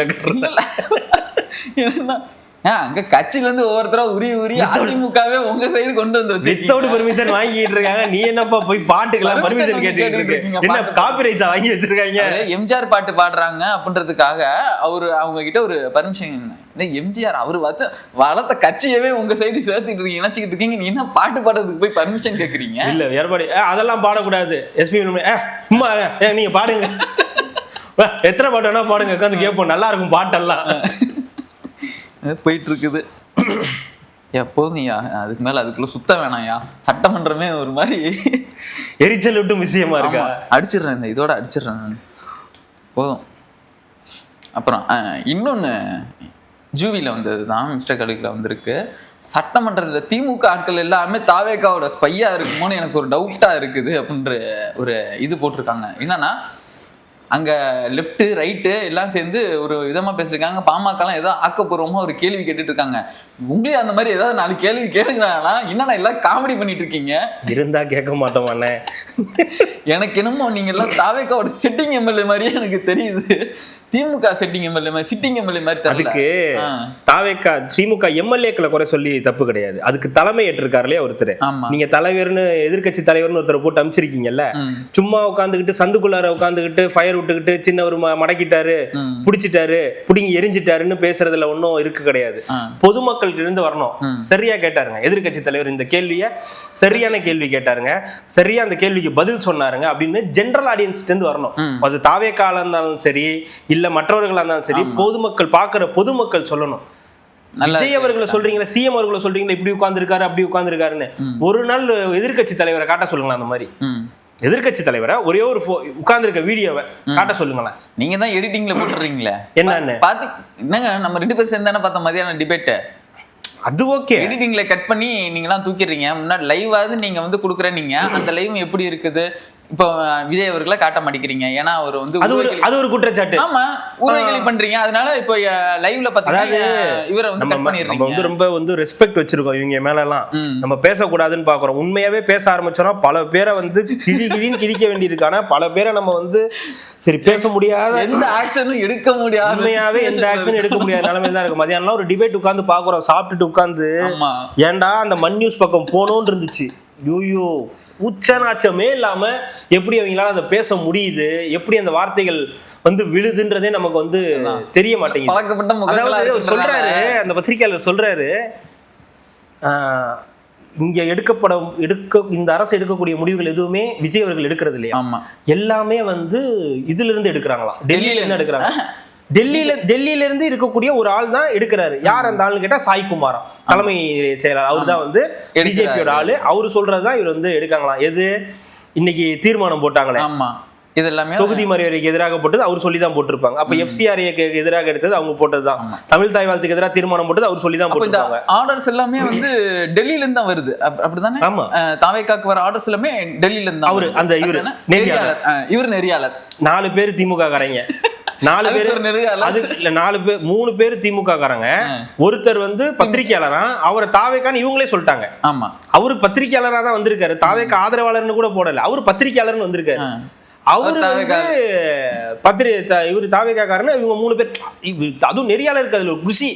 அங்க கட்சியில இருந்து ஒவ்வொருத்தரா உரி அதிமுகவே உங்க சைடு கொண்டு வந்து வித்தவுட் பெர்மிஷன் வாங்கிட்டு இருக்காங்க. நீ என்னப்பா போய் பாட்டுக்கெல்லாம் பெர்மிஷன் கேட்டுட்டு இருக்கீங்க, என்ன காப்பிரைட்ஸ் வாங்கி வச்சிருக்காங்க? எம்ஜிஆர் பாட்டு பாடுறாங்க அப்படின்றதுக்காக அவங்க கிட்ட ஒரு பர்மிஷன். எம்ஜிஆர் அவர் வளர்த்த கட்சியவே உங்க சைடு சேர்த்துட்டு இருக்கீங்க, நினைச்சுக்கிட்டு இருக்கீங்க, நீ என்ன பாட்டு பாடுறதுக்கு போய் பர்மிஷன் கேக்குறீங்க? இல்ல எடப்பாடி அதெல்லாம் பாடக்கூடாது, எஸ்பி சும்மா நீங்க பாடுங்க, எத்தனை பாட்டு வேணா பாடுங்க, உட்காந்து கேட்போம், நல்லா இருக்கும் பாட்டெல்லாம் போயிட்டு இருக்குது. எப்போதும் அதுக்கு மேல அதுக்குள்ள சுத்த வேணாம்யா, சட்டமன்றமே ஒரு மாதிரி எரிச்சல் விட்டு விஷயமா இருக்கா, அடிச்சிடுறேன், இதோட அடிச்சிடுறேன் நான், போதும். அப்புறம் இன்னொன்று ஜூவியில் வந்தது தான் மிஸ்டர் கடுகில் வந்திருக்கு. சட்டமன்றத்தில் திமுக ஆட்கள் எல்லாமே தாவேக்காவோட ஸ்பையாக இருக்குமோன்னு எனக்கு ஒரு டவுட்டாக இருக்குது அப்படின்ற ஒரு இது போட்டிருக்காங்க. என்னன்னா அங்கே லெஃப்ட்டு ரைட்டு எல்லாம் சேர்ந்து ஒரு விதமாக பேசியிருக்காங்க. பாமகலாம் ஏதோ ஆக்கப்பூர்வமாக ஒரு கேள்வி கேட்டுட்டு இருக்காங்க. உங்களே அந்த மாதிரி ஏதாவது 4 கேள்வி கேளுங்கண்ணா, என்னன்னா எல்லாம் காமெடி பண்ணிட்டு இருக்கீங்க. இருந்தா கேட்க மாட்டோமாண்ணே. எனக்கு என்னமோ நீங்க எல்லாம் தாவேக்காவோட செட்டிங் எம்எல்ஏ மாதிரியே எனக்கு தெரியுது. திமுக செட்டிங் எம்எல்ஏ மாதிரி, சிட்டிங் எம்எல்ஏ மாதிரி தெரியல. அதுக்கு தாவேக்கா திமுக எம்எல்ஏக்களை குறை சொல்லி தப்பு கிடையாது. அதுக்கு தலைமை ஏற்றிருக்காருலே ஒருத்தர். நீங்க தலைவர்னு எதிர்கட்சி தலைவர்னு ஒருத்தர் போட்டு அமைச்சிருக்கீங்கல்ல, சும்மா உட்காந்துக்கிட்டு சந்துக்குள்ளார உட்காந்துக்கிட்டு ஃபயர் விட்டுக்கிட்டு சின்னவர் மடக்கிட்டாரு, புடிச்சிட்டாரு, புடிங்கி எரிஞ்சிட்டாருன்னு பேசுறதுல ஒன்னும் இருக்கு கிடையாது. பொதுமக்கள் இருந்து வரணும். சரியா கேட்டாருங்க எதிர்கட்சி தலைவர், இந்த கேள்விய சரியான கேள்வி கேட்டாருங்க, சரியா அந்த கேள்விக்கு பதில் சொன்னாருங்க அப்படின்னு ஜெனரல் ஆடியன்ஸ் இருந்து வரணும். அது தாவேக்கால இருந்தாலும் சரி இல்ல மற்றவர்களா இருந்தாலும் சரி, பொதுமக்கள் பாக்குற பொதுமக்கள் சொல்லணும். விஜய் அவர்களை சொல்றீங்களா, சிஎம் அவர்களை சொல்றீங்களா, இப்படி உட்கார்ந்துருக்காரு அப்படி உட்கார்ந்துருக்காருன்னு ஒரு நாள் எதிர்கட்சி தலைவரை காட்ட சொல்லுங்களா. அந்த மாதிரி எதிர்கட்சி தலைவரை ஒரே ஒரு உட்கார்ந்துருக்க வீடியோவை காட்ட சொல்லுங்களேன். நீங்க தான் எடிட்டிங்ல போட்டுறீங்களே என்னன்னு பாத்து. என்னங்க நம்ம 2 பேரும் சேர்ந்தானே பார்த்த மதியான டிபேட். அது ஓகே, எடிட்டிங்ல கட் பண்ணி நீங்களாம் தூக்கிடுறீங்க. முன்னாடி லைவாவது நீங்க வந்து கொடுக்குற, நீங்க அந்த லைவ் எப்படி இருக்குது இப்போ விஜய் அவர்களை காட்ட மாட்டேங்கிறீங்க. ஏன்னா அவர் வந்து அது ஒரு குற்றச்சாட்டு. ஆமா, ஊரகலி பண்றீங்க. அதனால இப்போ லைவ்ல பாத்தீங்கன்னா இவரை வந்து கட் பண்ணிடுறீங்க. நம்ம வந்து ரொம்ப வந்து ரெஸ்பெக்ட் வச்சிருக்கோம் இவங்க மேல எல்லாம். நம்ம பேசக்கூடாதுன்னு பாக்குறோம். உண்மையாவே பேச ஆரம்பிச்சோம்னா பல பேரை வந்து கிழின்னு கிழிக்க வேண்டியிருக்கான, பல பேரை நம்ம வந்து சரி பேச முடியாத, எந்த ஆக்ஷனும் எடுக்க முடியாது, உண்மையாவே எந்த ஆக்ஷனும் எடுக்க முடியாத நிலைமை தான் இருக்கு. மதியானம் ஒரு டிபேட் உட்காந்து பாக்குறோம், சாப்பிட்டுட்டு உட்காந்து ஏன்டா அந்த மண் நியூஸ் பக்கம் போனோன்னு இருந்துச்சு. ஐயோ, உச்சநாச்சமே இல்லாம எப்படி அவங்களால அதை பேச முடியுது, எப்படி அந்த வார்த்தைகள் வந்து விழுதுன்றதே நமக்கு வந்து தெரிய மாட்டேங்குது. அதாவது சொல்றாரு, அந்த பத்திரிகையாளர் சொல்றாரு, இங்க இந்த அரசு எடுக்கக்கூடிய முடிவுகள் எதுவுமே விஜய் அவர்கள் எடுக்கிறது இல்லையா, எல்லாமே வந்து இதுல இருந்து எடுக்கிறாங்களாம், டெல்லியில இருந்து எடுக்கிறாங்க. டெல்லியில இருந்து இருக்கக்கூடிய ஒரு ஆள் தான் எடுக்கிறாரு. யார் அந்த ஆள்னு கேட்டா சாய்குமாரா, தலைமை செயலாளர். அவரு தான் வந்து பிஜேபியோட ஆளு. அவரு சொல்றதுதான் இவர் வந்து எடுக்காங்களாம். எது இன்னைக்கு தீர்மானம் போட்டாங்களே, இது எல்லாமே தொகுதி மறியலுக்கு எதிராக போட்டது அவர் சொல்லி தான் போட்டிருப்பாங்க. அப்ப எஃப்சிஆர்ஏக்கு எதிராக எடுத்தது அவங்க போட்டதுதான். தமிழ் தாய் வாழ்த்துக்கு எதிராக தீர்மானம் போட்டது அவர் சொல்லி தான் போட்டிருப்பாங்க. ஆர்டர்ஸ் எல்லாமே வந்து டெல்லியில இருந்து தான் வருது, அப்படிதானே? ஆமா, தாவேக்காக்கு வர ஆர்டர்ஸ் எல்லாமே டெல்லியில இருந்து. அவரு அந்த இவர் நெறியாளர் 4 பேர் திமுக காரங்க, 4 பேர் அது இல்ல 3 பேர் திமுக காரங்க, ஒருத்தர் வந்து பத்திரிகையாளரா, அவரை தாவேக்கான்னு இவங்களே சொல்லிட்டாங்க. ஆமா, அவரு பத்திரிகையாளரா தான் வந்திருக்காரு, தாவேக்கா ஆதரவாளர்னு கூட போடல, அவரு பத்திரிகையாளர்னு வந்திருக்காரு. அவரு இவரு தாவேக்காரன்னு இவங்க 3 பேர், அதுவும் நெறியாளருக்கு அதுல ஒரு குஷி,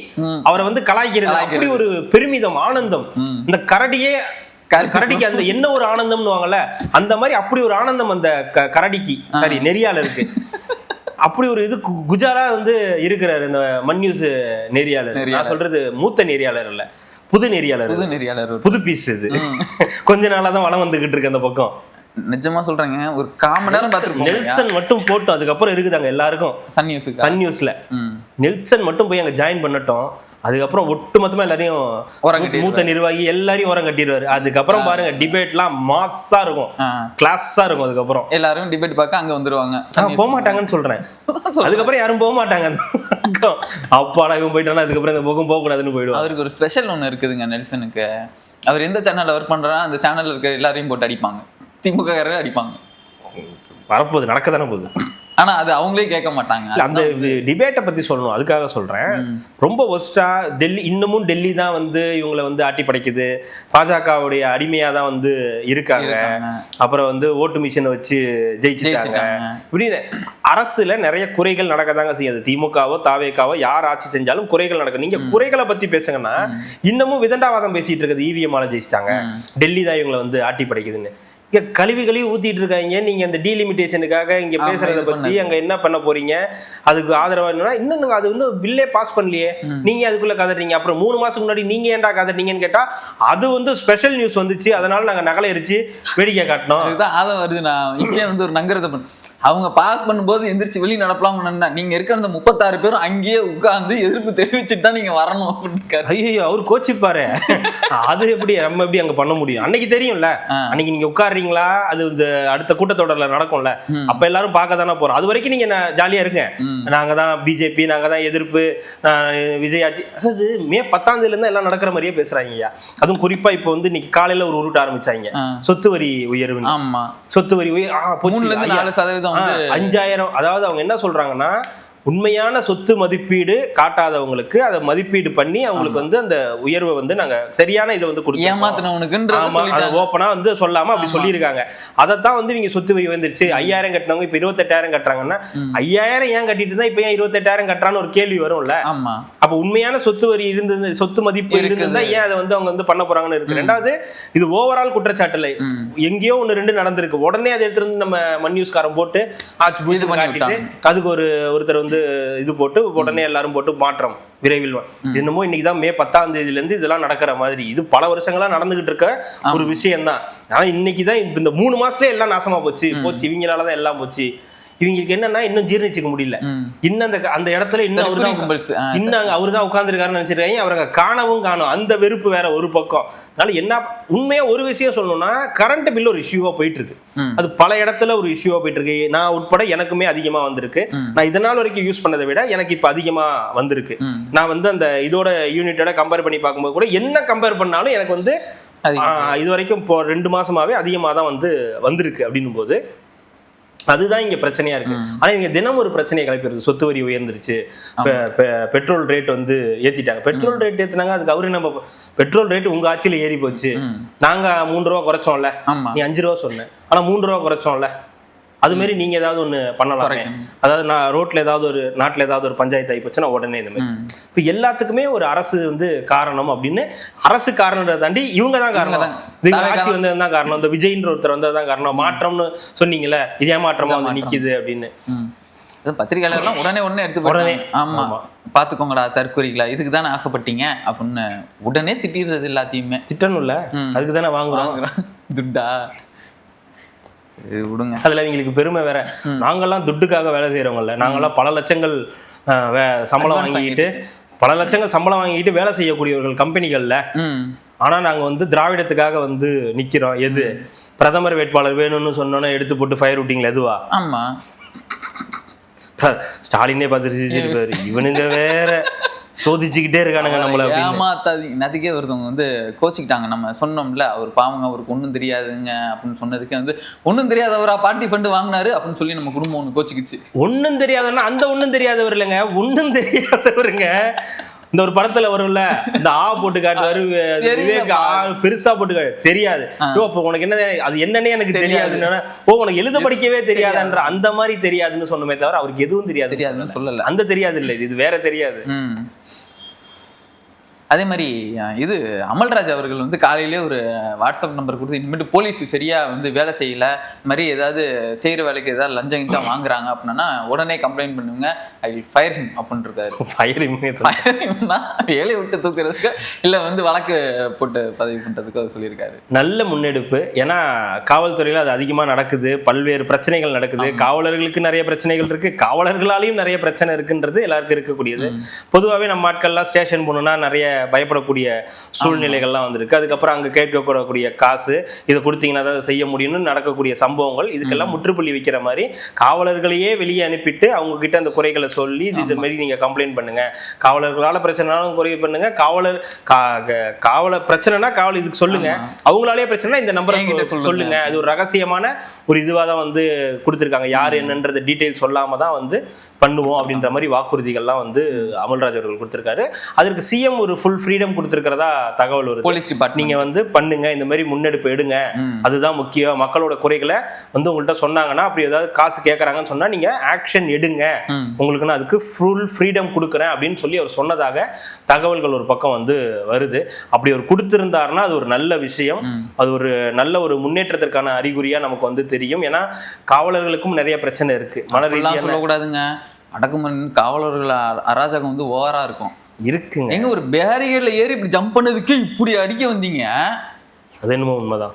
அவரை வந்து கலாய்க்கிறது அப்படி ஒரு பெருமிதம், ஆனந்தம். இந்த கரடிக்கு அந்த என்ன ஒரு ஆனந்தம்னு வாங்கல, அந்த மாதிரி அப்படி ஒரு ஆனந்தம் அந்த கரடிக்கு, சரி நெறியாளருக்கு அப்படி ஒரு இது குஜாரா வந்து இருக்கிறாரு இந்த மண் நியூஸ் நெறியாளர். நான் சொல்றது மூத்த நெறியாளர் இல்ல, புது நெறியாளர், புது பீஸ். இது கொஞ்ச நாளா தான் வளம் வந்துகிட்டு இருக்கு அந்த பக்கம். நிஜமா சொல்றேங்க, ஒரு 1/4 மணி நேரம் பார்த்துருப்போம். நெல்சன் மட்டும் போட்டோம், அதுக்கப்புறம் இருக்குதாங்க எல்லாருக்கும் சன் நியூஸ்ல. நெல்சன் மட்டும் போய் அங்க ஜாயின் பண்ணட்டும், அதுக்கப்புறம் ஒட்டு மொத்தமா எல்லாரையும் மூத்த நிர்வாகி எல்லாரையும் ஓரம் கட்டிடுவாரு. அதுக்கப்புறம் பாருங்க டிபேட்லாம் மாஸா இருக்கும், கிளாஸா இருக்கும். அதுக்கப்புறம் எல்லாரும் டிபேட் பார்க்க அங்க வந்துருவாங்க. போக மாட்டாங்கன்னு சொல்றேன். அதுக்கப்புறம் யாரும் போக மாட்டாங்க. அப்பாடா இவன் போயிட்டானா அதுக்கப்புறம் இந்த பக்கம் போக கூடாதுன்னு போயிடுவாங்க. அவருக்கு ஒரு ஸ்பெஷல் ஒண்ணு இருக்குதுங்க நெல்சனுக்கு. அவர் எந்த சேனல்ல ஒர்க் பண்றா அந்த சேனல்ல இருக்க எல்லாரையும் போட்டு அடிப்பாங்க, திமுக காரரை அடிப்பாங்க. வரப்போகுது, நடக்க தானே போகுது. ஆனா அது அவங்களே கேட்க மாட்டாங்க. அந்த டிபேட்டை பத்தி சொல்லணும், அதுக்காக சொல்றேன். ரொம்ப ஒஸ்டா டெல்லி, இன்னமும் டெல்லி தான் வந்து இவங்களை வந்து ஆட்டி படைக்குது, பாஜகவுடைய அடிமையா தான் வந்து இருக்காங்க. அப்புறம் வந்து ஓட்டு மிஷினை வச்சு ஜெயிச்சுட்டாங்க. இப்படின்னு அரசுல நிறைய குறைகள் நடக்கதாங்க செய்யுது. திமுகவோ தாவேக்காவோ யார் ஆட்சி செஞ்சாலும் குறைகள் நடக்கும். நீங்க குறைகளை பத்தி பேசுங்கன்னா இன்னமும் விதண்டாவாதம் பேசிட்டு இருக்குது. இவிஎம் ஜெயிச்சிட்டாங்க, டெல்லி தான் இவங்களை வந்து ஆட்டி படைக்குதுன்னு. இங்க கழிவுகளையும் ஊத்திட்டு இருக்காங்க. நீங்க அந்த டீலிமிட்டேஷனுக்காக இங்க பேசுறத பத்தி அங்க என்ன பண்ண போறீங்க, அதுக்கு ஆதரவா என்னன்னா இன்னும் அது வந்து பில்லே பாஸ் பண்ணலையே, நீங்க அதுக்குள்ள கதறீங்க. அப்புறம் 3 மாசத்துக்கு முன்னாடி நீங்க ஏன்டா கதறீங்கன்னு கேட்டா அது வந்து ஸ்பெஷல் நியூஸ் வந்துச்சு, அதனால நாங்க நகலை எரிச்சு வேடிக்கை காட்டினோம். அதுதான் ஆதம் வருது. நான் இங்கே வந்து ஒரு நங்கரத்தை பண்ண அவங்க பாஸ் பண்ணும்போது எந்திரிச்சு வெளியே நடப்பலாம். நீங்க இருக்கிற அந்த 36 பேரும் அங்கேயே உட்கார்ந்து எதிர்ப்பு தெரிவிச்சுட்டு தான் நீங்க வரணும் அப்படின்னு. ஐயோ அவர் கோச்சிப்பாரு. அது எப்படி நம்ம எப்படி அங்க பண்ண முடியும்? அன்னைக்கு தெரியும்ல, அன்னைக்கு நீங்க உட்காடுறீங்களா, அது இந்த அடுத்த கூட்டத்தொடர்ல நடக்கும்ல, அப்ப எல்லாரும் பார்க்க தானே போறோம். அது வரைக்கும் நீங்க ஜாலியா இருங்க. நாங்க தான் பிஜேபி, நாங்க தான் எதிர்ப்பு, விஜய் ஆட்சி. அதாவது மே 10ஆம் தேதியில இருந்து எல்லாம் நடக்கிற மாதிரியே பேசுறாங்க. அதுவும் குறிப்பா இப்ப வந்து இன்னைக்கு காலையில ஒரு உருட்ட ஆரம்பிச்சாங்க, சொத்து வரி உயர்வு. ஆமா, சொத்து வரி 4% 5000. அதாவது அவங்க என்ன சொல்றாங்கன்னா, உண்மையான சொத்து மதிப்பீடு காட்டாதவங்களுக்கு அதை மதிப்பீடு பண்ணி அவங்களுக்கு வந்து அந்த உயர்வை வந்து நாங்க சரியான இதை வந்து கொடுத்தோம், ஓப்பனா வந்து சொல்லாம அப்படி சொல்லியிருக்காங்க. அதைத்தான் வந்து இவங்க சொத்து வரி வந்துருச்சு. 5000 கட்டினவங்க இப்ப 28000 கட்டுறாங்கன்னா, 5000 ஏன் கட்டிட்டு இருந்தா இப்ப ஏன் 28000 கட்டுறான்னு ஒரு கேள்வி வரும்ல. அப்ப உண்மையான சொத்து வரி இருந்தது, சொத்து மதிப்பு இருந்ததுன்னா ஏன் அதை வந்து அவங்க வந்து பண்ண போறாங்கன்னு இருக்கு. ரெண்டாவது, இது ஓவரால் குற்றச்சாட்டுல எங்கேயோ 1-2 நடந்திருக்கு, உடனே அதை எடுத்து நம்ம மண் நியூஸ்காரன் போட்டு காட்டிட்டு அதுக்கு ஒருத்தர் வந்து இது போட்டு உடனே எல்லாரும் போட்டு மாற்றம் விரைவில். என்னமோ இன்னைக்குதான் மே 10ஆம் தேதியில இருந்து இதெல்லாம் நடக்கிற மாதிரி. இது பல வருஷங்களா நடந்துகிட்டு இருக்க ஒரு விஷயம் தான். ஆனா இன்னைக்குதான் இந்த 3 மாசத்துல எல்லாம் நாசமா போச்சு. இவங்களாலதான் எல்லாம் போச்சு. இவங்களுக்கு என்னன்னா இன்னும் ஜீர்ணிச்சுக்க முடியல. இன்னும் அந்த இடத்துல இன்னும் அவருதான் உட்கார்ந்துருக்காருன்னு நினைச்சிருக்காங்க. அவரை காணவும் காணும். அந்த வெறுப்பு வேற ஒரு பக்கம். அதனால என்ன உண்மையா ஒரு விஷயம் சொல்லணும்னா, கரண்ட் பில் ஒரு இஷ்யூவா போயிட்டு இருக்கு. அது பல இடத்துல ஒரு இஷ்யூவா போயிட்டு இருக்கு. நான் உட்பட எனக்குமே அதிகமா வந்திருக்கு. நான் இதனால் வரைக்கும் யூஸ் பண்ணதை விட எனக்கு இப்ப அதிகமா வந்திருக்கு. நான் வந்து அந்த இதோட யூனிட்டோட கம்பேர் பண்ணி பார்க்கும்போது கூட என்ன கம்பேர் பண்ணாலும் எனக்கு வந்து இது வரைக்கும் இப்போ 2 மாசமாவே அதிகமா தான் வந்து வந்திருக்கு. அப்படின்னும் போது அதுதான் இங்க பிரச்சனையா இருக்கு. ஆனா இவங்க தினம் ஒரு பிரச்சனையை கிளப்பிடுது. சொத்து வரி உயர்ந்துருச்சு, பெட்ரோல் ரேட் வந்து ஏத்திட்டாங்க. பெட்ரோல் ரேட் ஏத்தினாங்க, அதுக்கு அவரு நம்ம பெட்ரோல் ரேட் உங்க ஆட்சியில ஏறி போச்சு, நாங்க 3 ரூபா குறைச்சோம்ல, நீ 5 ரூபா சொன்ன, ஆனா 3 ரூபா குறைச்சோம்ல, அது மாதிரி நீங்க ஏதாவது ஒண்ணு பண்ணலாம். அதாவது நான் ரோட்ல ஏதாவது ஒரு நாட்டுல ஏதாவது ஒரு பஞ்சாயத்து ஆகி போச்சுன்னா உடனே இந்த மாதிரி. இப்ப எல்லாத்துக்குமே ஒரு அரசு வந்து காரணம் அப்படின்னு, அரசு காரணத்தை தாண்டி இவங்க தான் காரணம், ஆட்சி வந்ததுதான் காரணம், இந்த விஜய்ன்ற ஒருத்தர் வந்ததுதான் காரணம், மாற்றம்னு சொன்னீங்கல்ல, இதே மாற்றமா வந்து நிக்குது அப்படின்னு பத்திரிகையாளர்லாம் உடனே எடுத்து உடனே ஆமா பாத்துக்கோங்கடா தற்கொலைகளா, இதுக்கு தானே ஆசைப்பட்டீங்க அப்படின்னு உடனே திட்டிடுறது. எல்லாத்தையுமே திட்டணும்ல, அதுக்கு தானே வாங்குறோம் துட்டா விடுங்க. அதுல இவங்களுக்கு பெருமை வேற. நாங்கெல்லாம் துட்டுக்காக வேலை செய்யறவங்கல்ல, நாங்கெல்லாம் பல லட்சங்கள் சம்பளம் வாங்கிட்டு வேலை செய்யக்கூடியவர்கள் கம்பெனிகள்ல. ஆனா நாங்க வந்து திராவிடத்துக்காக வந்து நிக்கிறோம். எது பிரதமர் வேட்பாளர் வேணும்னு சொன்னோன்னா எடுத்து போட்டு ஃபயர் விட்டீங்களா? எதுவா? ஆமா, ஸ்டாலினே பார்த்துருச்சு. இவனுங்க வேற சோதிச்சுக்கிட்டே இருக்கானுங்க நம்மள. அதுக்கே ஒருத்தவங்க வந்து கோச்சிக்கிட்டாங்க. நம்ம சொன்னோம்ல, அவர் பாவங்க, அவருக்கு ஒன்றும் தெரியாதுங்க அப்படின்னு சொன்னதுக்கு வந்து ஒன்றும் தெரியாதவரா பார்ட்டி ஃபண்டு வாங்கினாரு அப்படின்னு சொல்லி நம்ம குடும்பம் ஒன்று கோச்சிக்கிச்சு. ஒன்றும் தெரியாதுன்னா அந்த ஒன்றும் தெரியாதவர் இல்லைங்க, ஒன்றும் தெரியாதவருங்க. இந்த ஒரு படத்துல வரும்ல, இந்த போட்டு காட்டுவாரு, பெருசா போட்டு தெரியாது. அப்ப உனக்கு என்ன, அது என்னன்னே எனக்கு தெரியாதுன்னு, உனக்கு எழுத படிக்கவே தெரியாதுன்ற அந்த மாதிரி தெரியாதுன்னு சொன்னமே தவிர அவருக்கு எதுவும் தெரியாதுன்னு சொல்லல. அந்த தெரியாது இல்லை, இது வேற தெரியாது. அதே மாதிரி இது அமல்ராஜ் அவர்கள் வந்து காலையிலே ஒரு வாட்ஸ்அப் நம்பர் கொடுத்து, இனிமேட்டு போலீஸ் சரியா வந்து வேலை செய்யல, இந்த மாதிரி ஏதாவது செய்யற வேலைக்கு ஏதாவது லஞ்சம் கிஞ்சம் வாங்குறாங்க அப்படின்னா உடனே கம்ப்ளைண்ட் பண்ணுங்க, ஐ வில் ஃபயர் ஹிம் அப்படின்னு இருக்காரு. வேலையை விட்டு தூக்குறதுக்கு இல்ல வந்து வழக்கு போட்டு பதிவு பண்றதுக்கு அவர் சொல்லியிருக்காரு. நல்ல முன்னெடுப்பு. ஏன்னா காவல்துறையில அது அதிகமா நடக்குது, பல்வேறு பிரச்சனைகள் நடக்குது. காவலர்களுக்கு நிறைய பிரச்சனைகள் இருக்கு, காவலர்களாலையும் நிறைய பிரச்சனை இருக்குன்றது எல்லாருக்கும் இருக்கக்கூடியது. பொதுவாகவே நம்ம ஆட்கள்லாம் ஸ்டேஷன் போகணும்னா நிறைய பயப்படக்கூடிய சூழ்நிலைகள்லாம் வந்திருக்கு. அதுக்கப்புறம் அங்க கேட்கக்கூடிய காசு, இதை கொடுத்தீங்கன்னா தான் செய்ய முடியும்னு நடக்கக்கூடிய சம்பவங்கள், இதுக்கெல்லாம் முற்றுப்புள்ளி வைக்கிற மாதிரி காவலர்களையே வெளியே அனுப்பிட்டு அவங்க கிட்ட அந்த குறைகளை சொல்லி, இது மாதிரி நீங்க கம்ப்ளைண்ட் பண்ணுங்க, காவலர்களால பிரச்சனைனாலும் குறை பண்ணுங்க, காவலர் பிரச்சனைனா காவல் இதுக்கு சொல்லுங்க, அவங்களாலே பிரச்சனை இந்த நம்பரை சொல்லுங்க. அது ஒரு ரகசியமான ஒரு இதுவாக தான் வந்து கொடுத்துருக்காங்க. யார் என்னன்றது டீட்டெயில் சொல்லாம தான் வந்து பண்ணுவோம் அப்படின்ற மாதிரி வாக்குறுதிகள்லாம் வந்து அமல்ராஜ் அவர்கள் கொடுத்துருக்காரு. அதற்கு சிஎம் ஒரு ஃபுல் ஃப்ரீடம் கொடுத்துருக்கிறதா தகவல் வருது. போலீஸ் டிபார்ட்மெண்ட் நீங்க வந்து பண்ணுங்க, இந்த மாதிரி முன்னெடுப்பு எடுங்க, அதுதான் முக்கியம். மக்களோட குறைகளை வந்து உங்கள்கிட்ட சொன்னாங்கன்னா, அப்படி ஏதாவது காசு கேட்கறாங்கன்னு சொன்னா நீங்க ஆக்ஷன் எடுங்க, உங்களுக்கு நான் அதுக்கு ஃபுல் ஃப்ரீடம் கொடுக்குறேன் அப்படின்னு சொல்லி அவர் சொன்னதாக தகவல்கள் ஒரு பக்கம் வந்து வருது. அப்படி அவர் கொடுத்திருந்தாருன்னா அது ஒரு நல்ல விஷயம், அது ஒரு நல்ல ஒரு முன்னேற்றத்திற்கான அறிகுறியா நமக்கு வந்து தெரியும். ஏன்னா காவலர்களுக்கும் நிறைய பிரச்சனை இருக்கு. மன ரீதியா சொல்லக்கூடாதுங்க, அடக்குமுறை காவலர்கள் அராஜகம் வந்து ஓவரா இருக்கும் இருக்குங்க. எங்க ஒரு பேரிகேட்ல ஏறி இப்படி ஜம்ப் பண்ணதுக்கு இப்படி அடிக்க வந்தீங்க, அது என்னமோ உண்மைதான்.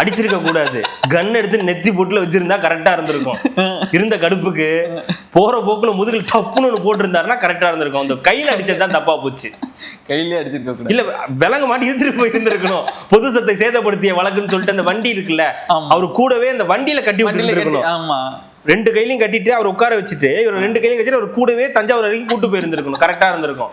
அடிச்சிருக்க கூடாது, கன் எடுத்து நெத்தி போட்டுல வச்சிருந்தா கரெக்டா இருந்திருக்கும். இருந்த கடுப்புக்கு போற போக்குல முதுகுல டப்புன்னு ஒண்ணு போட்டிருந்தாருன்னா கரெக்டா இருந்திருக்கும். அந்த கையில அடிச்சதுதான் தப்பா போச்சு. கையிலே அடிச்சிருக்க கூடாது. இல்ல விலங்கு மாட்டி இருந்துட்டு போய் இருந்திருக்கணும். பொது சொத்தை சேதப்படுத்திய வழக்குன்னு சொல்லிட்டு அந்த வண்டி இருக்குல்ல, அவரு கூடவே அந்த வண்டியில கட்டி விட்டுருக்கணும். ஆமா, 2 கையிலையும் கட்டிட்டு அவர் உட்கார வச்சுட்டு இவர் 2 கையிலையும் கட்டிட்டு அவர் கூடவே தஞ்சாவூர் வரைக்கும் கூட்டு போயிருந்திருக்கணும். கரெக்டா இருந்திருக்கும்.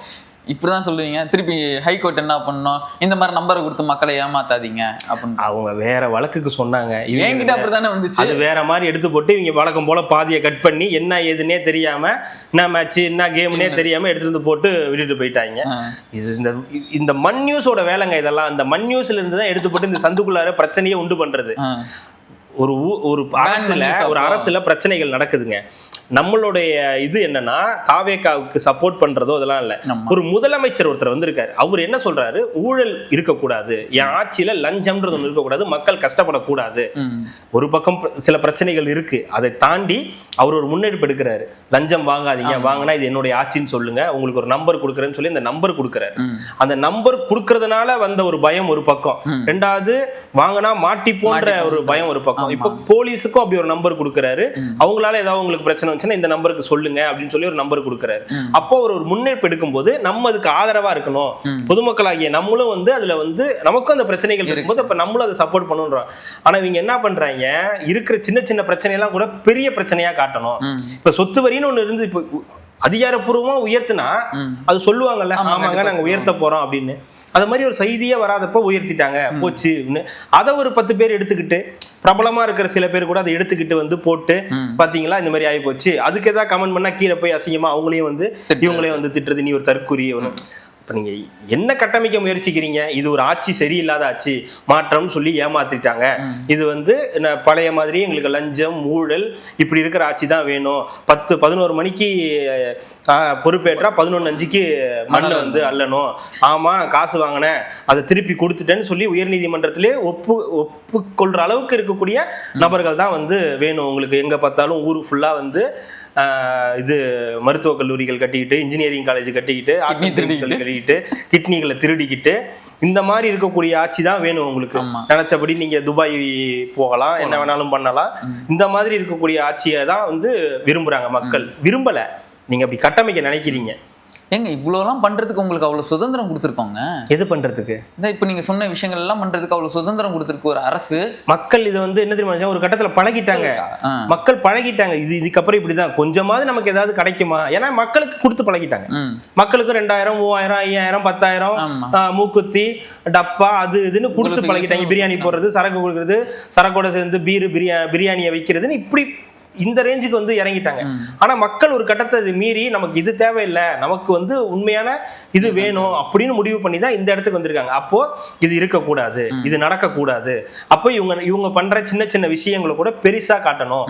இப்படிதான் சொல்லுவீங்க. திருப்பி ஹைகோர்ட் என்ன பண்ணணும், இந்த மாதிரி நம்பரை கொடுத்து மக்களை ஏமாத்தாதீங்க அப்படின்னு அவங்க வேற வழக்குக்கு சொன்னாங்க. என்கிட்ட அப்படித்தானே வந்துச்சு. அது வேற மாதிரி எடுத்து போட்டு இவங்க வழக்கம் போல பாதியை கட் பண்ணி என்ன ஏதுன்னே தெரியாம, என்ன மேட்ச் என்ன கேம்னே தெரியாம எடுத்து வந்து போட்டு விட்டுட்டு போயிட்டாங்க. இது இந்த மண் நியூஸோட வேலைங்க இதெல்லாம். இந்த மண் நியூஸ்ல இருந்து தான் எடுத்து போட்டு இந்த சந்துக்குள்ளார பிரச்சனையை உண்டு பண்றது. ஒரு அரசுல பிரச்சனைகள் நடக்குதுங்க. நம்மளுடைய இது என்னன்னா தாவேகாவுக்கு சப்போர்ட் பண்றதோ அதெல்லாம் இல்ல. ஒரு முதலமைச்சர் ஒருத்தர் வந்திருக்காரு. அவர் என்ன சொல்றாரு, ஊழல் இருக்கக்கூடாது, என் ஆட்சியில லஞ்சம்ன்றது ஒண்ணு இருக்கக்கூடாது, மக்கள் கஷ்டப்படக்கூடாது. ஒரு பக்கம் சில பிரச்சனைகள் இருக்கு, அதை தாண்டி அவர் ஒரு முன்னெடுப்பு எடுக்கிறாரு. லஞ்சம் வாங்காதீங்க, வாங்கினா இது என்னுடைய ஆட்சின்னு சொல்லுங்க, உங்களுக்கு ஒரு நம்பர் கொடுக்குறேன்னு சொல்லி அந்த நம்பர் கொடுக்குறாரு. அந்த நம்பர் கொடுக்கறதுனால வந்த ஒரு பயம் ஒரு பக்கம், ரெண்டாவது வாங்கினா மாட்டி போன்ற ஒரு பயம் ஒரு பக்கம். இப்ப போலீஸுக்கும் அப்படி ஒரு நம்பர் கொடுக்குறாரு. அவங்களால ஏதாவது உங்களுக்கு பிரச்சனை இந்த நம்பருக்கு சொல்லுங்க அப்படின்னு சொல்லி ஒரு நம்பர் கொடுக்கிறாரு. அப்போ ஒரு முன்னெடுப்பு எடுக்கும் போது நம்ம அதுக்கு ஆதரவா இருக்கணும். பொதுமக்களாகிய நம்மளும் வந்து அதுல வந்து நமக்கும் அந்த பிரச்சனைகள் இருக்கும்போது அப்ப நம்மளும் அதை சப்போர்ட் பண்ணுன்றோம். ஆனா இவங்க என்ன பண்றாங்க, இருக்கிற சின்ன சின்ன பிரச்சனை எல்லாம் கூட பெரிய பிரச்சனையா காட்டணும். இப்ப சொத்து வரின்னு ஒண்ணு இருந்து இப்ப அதிகாரப்பூர்வமா உயர்த்தினா அது சொல்லுவாங்கல்ல, ஆமாங்க நாங்க உயர்த்த போறோம் அப்படின்னு. அது மாதிரி ஒரு செய்தியே வராதப்ப உயர்த்திட்டாங்க போச்சு. அதை ஒரு 10 பேர் எடுத்துக்கிட்டு, பிரபலமா இருக்கிற சில பேர் கூட அதை எடுத்துக்கிட்டு வந்து போட்டு பாத்தீங்களா இந்த மாதிரி ஆகி போச்சு. அதுக்கு ஏதாவது கமெண்ட் பண்ணா கீழே போய் அசிங்கமா அவங்களையும் வந்து இவங்களையும் வந்து திட்டுறது, நீ ஒரு தற்குறி. இப்ப நீங்க என்ன கட்டமைக்க முயற்சிக்கிறீங்க? இது ஒரு ஆட்சி சரியில்லாத ஆட்சி, மாற்றம் சொல்லி ஏமாத்திட்டாங்க. இது வந்து பழைய மாதிரி எங்களுக்கு லஞ்சம் ஊழல் இப்படி இருக்கிற ஆட்சி தான் வேணும். 10-11 மணிக்கு பொறுப்பேற்றா 11:05 மண்ணை வந்து அள்ளணும். ஆமா காசு வாங்கினேன், அதை திருப்பி கொடுத்துட்டேன்னு சொல்லி உயர்நீதிமன்றத்திலே ஒப்புக்கொள்ற அளவுக்கு இருக்கக்கூடிய நபர்கள் தான் வந்து வேணும் உங்களுக்கு. எங்க பார்த்தாலும் ஊரு ஃபுல்லா வந்து இது மருத்துவக் கல்லூரிகள் கட்டிக்கிட்டு, இன்ஜினியரிங் காலேஜ் கட்டிக்கிட்டு, கட்டிக்கிட்டு, கிட்னிகளை திருடிக்கிட்டு, இந்த மாதிரி இருக்கக்கூடிய ஆட்சி தான் வேணும் உங்களுக்கு. நினைச்சபடி நீங்க துபாய் போகலாம், என்ன வேணாலும் பண்ணலாம். இந்த மாதிரி இருக்கக்கூடிய ஆட்சியை தான் வந்து விரும்புறாங்க மக்கள். விரும்பல, நீங்க அப்படி கட்டமைக்க நினைக்கிறீங்க. ஏங்க இவ்வளோலாம் பண்றதுக்கு உங்களுக்கு அவ்வளவு சுதந்திரம் கொடுத்துருக்கோங்க. எது பண்றதுக்கு? இப்ப நீங்க சொன்ன விஷயங்கள் எல்லாம் பண்றதுக்கு அவ்வளவு சுதந்திரம் கொடுத்துருக்கு ஒரு அரசு. மக்கள் இது வந்து என்ன தெரியுமா, ஒரு கட்டத்துல பழகிட்டாங்க. மக்கள் பழகிட்டாங்க. இதுக்கப்புறம் இப்படிதான், கொஞ்சமாவது நமக்கு ஏதாவது கிடைக்குமா? ஏன்னா மக்களுக்கு கொடுத்து பழகிட்டாங்க. மக்களுக்கு 2000 3000 5000 10,000 மூக்குத்தி டப்பா அது இதுன்னு கொடுத்து பழகிட்டாங்க. பிரியாணி போடுறது, சரக்கு கொடுக்கறது, சரக்கோட சேர்ந்து பிரியாணியை வைக்கிறதுன்னு இப்படி இந்த ரேஞ்சுக்கு வந்து இறங்கிட்டாங்க. ஆனா மக்கள் ஒரு கட்டத்தை மீறி நமக்கு இது தேவையில்லை, நமக்கு வந்து உண்மையான இது வேணும் அப்படின்னு முடிவு பண்ணி தான் இந்த இடத்துக்கு வந்திருக்காங்க. அப்போ இது இருக்கக்கூடாது, இது நடக்கக்கூடாது. அப்போ இவங்க பண்ற சின்ன சின்ன விஷயங்களை கூட பெருசா காட்டணும்,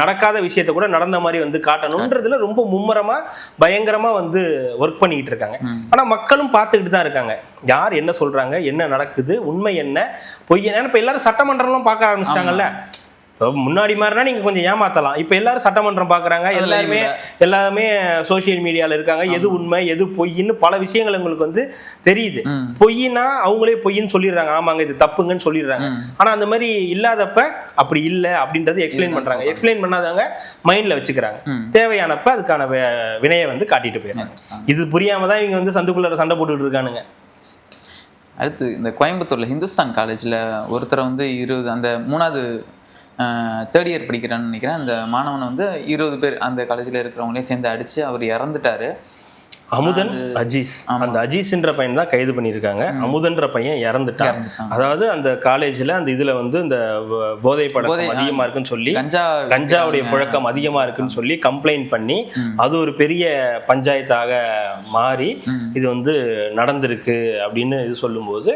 நடக்காத விஷயத்த கூட நடந்த மாதிரி வந்து காட்டணும்ன்றதுல ரொம்ப மும்முரமா பயங்கரமா வந்து ஒர்க் பண்ணிக்கிட்டு இருக்காங்க. ஆனா மக்களும் பார்த்துக்கிட்டு தான் இருக்காங்க, யார் என்ன சொல்றாங்க, என்ன நடக்குது, உண்மை என்ன பொய் என்ன. இப்ப எல்லாரும் சட்டமன்றம்லாம் பார்க்க ஆரம்பிச்சிட்டாங்கல்ல. முன்னாடி மாதிரினா நீங்க கொஞ்சம் ஏமாத்தலாம். இப்ப எல்லாரும் சட்டமன்றம் பாக்குறாங்க, எல்லாருமே சோசியல் மீடியால இருக்காங்க. எது உண்மை எது பொய்ன்னு பல விஷயங்கள் உங்களுக்கு வந்து தெரியுது. பொய்னா அவங்களே பொய்ன்னு சொல்லிடுறாங்க, ஆமாங்க இது தப்புங்கன்னு சொல்லிடுறாங்க. ஆனா அந்த மாதிரி இல்லாதப்ப அப்படி இல்லை அப்படின்றது எக்ஸ்பிளைன் பண்றாங்க. எக்ஸ்பிளைன் பண்ணாதவங்க மைண்ட்ல வச்சுக்கிறாங்க, தேவையானப்ப அதுக்கான வினையை வந்து காட்டிட்டு போயிடுறாங்க. இது புரியாம தான் இவங்க வந்து சந்துக்குள்ள சண்டை போட்டுட்டு இருக்கானுங்க. அடுத்து இந்த கோயம்புத்தூர்ல ஹிந்துஸ்தான் காலேஜ்ல ஒருத்தரை வந்து 20 அந்த 3வது 3rd இயர் படிக்கிறான்னு நினைக்கிறேன், அந்த மாணவனை வந்து 20 பேர் அந்த காலேஜில் இருக்கிறவங்களே சேர்ந்து அடித்து அவர் இறந்துட்டாரு. அமுதன் அஜீஸ், அந்த அஜீஸ்ன்ற பையன் தான் கைது பண்ணியிருக்காங்க. அமுதன்ற பையன் இறந்துட்டான். அதாவது அந்த காலேஜில் அந்த இதில் வந்து இந்த போதை பழக்கம் அதிகமாக இருக்குன்னு சொல்லி, கஞ்சாவுடைய புழக்கம் அதிகமாக இருக்குன்னு சொல்லி கம்ப்ளைண்ட் பண்ணி அது ஒரு பெரிய பஞ்சாயத்தாக மாறி இது வந்து நடந்திருக்கு அப்படின்னு இது சொல்லும்போது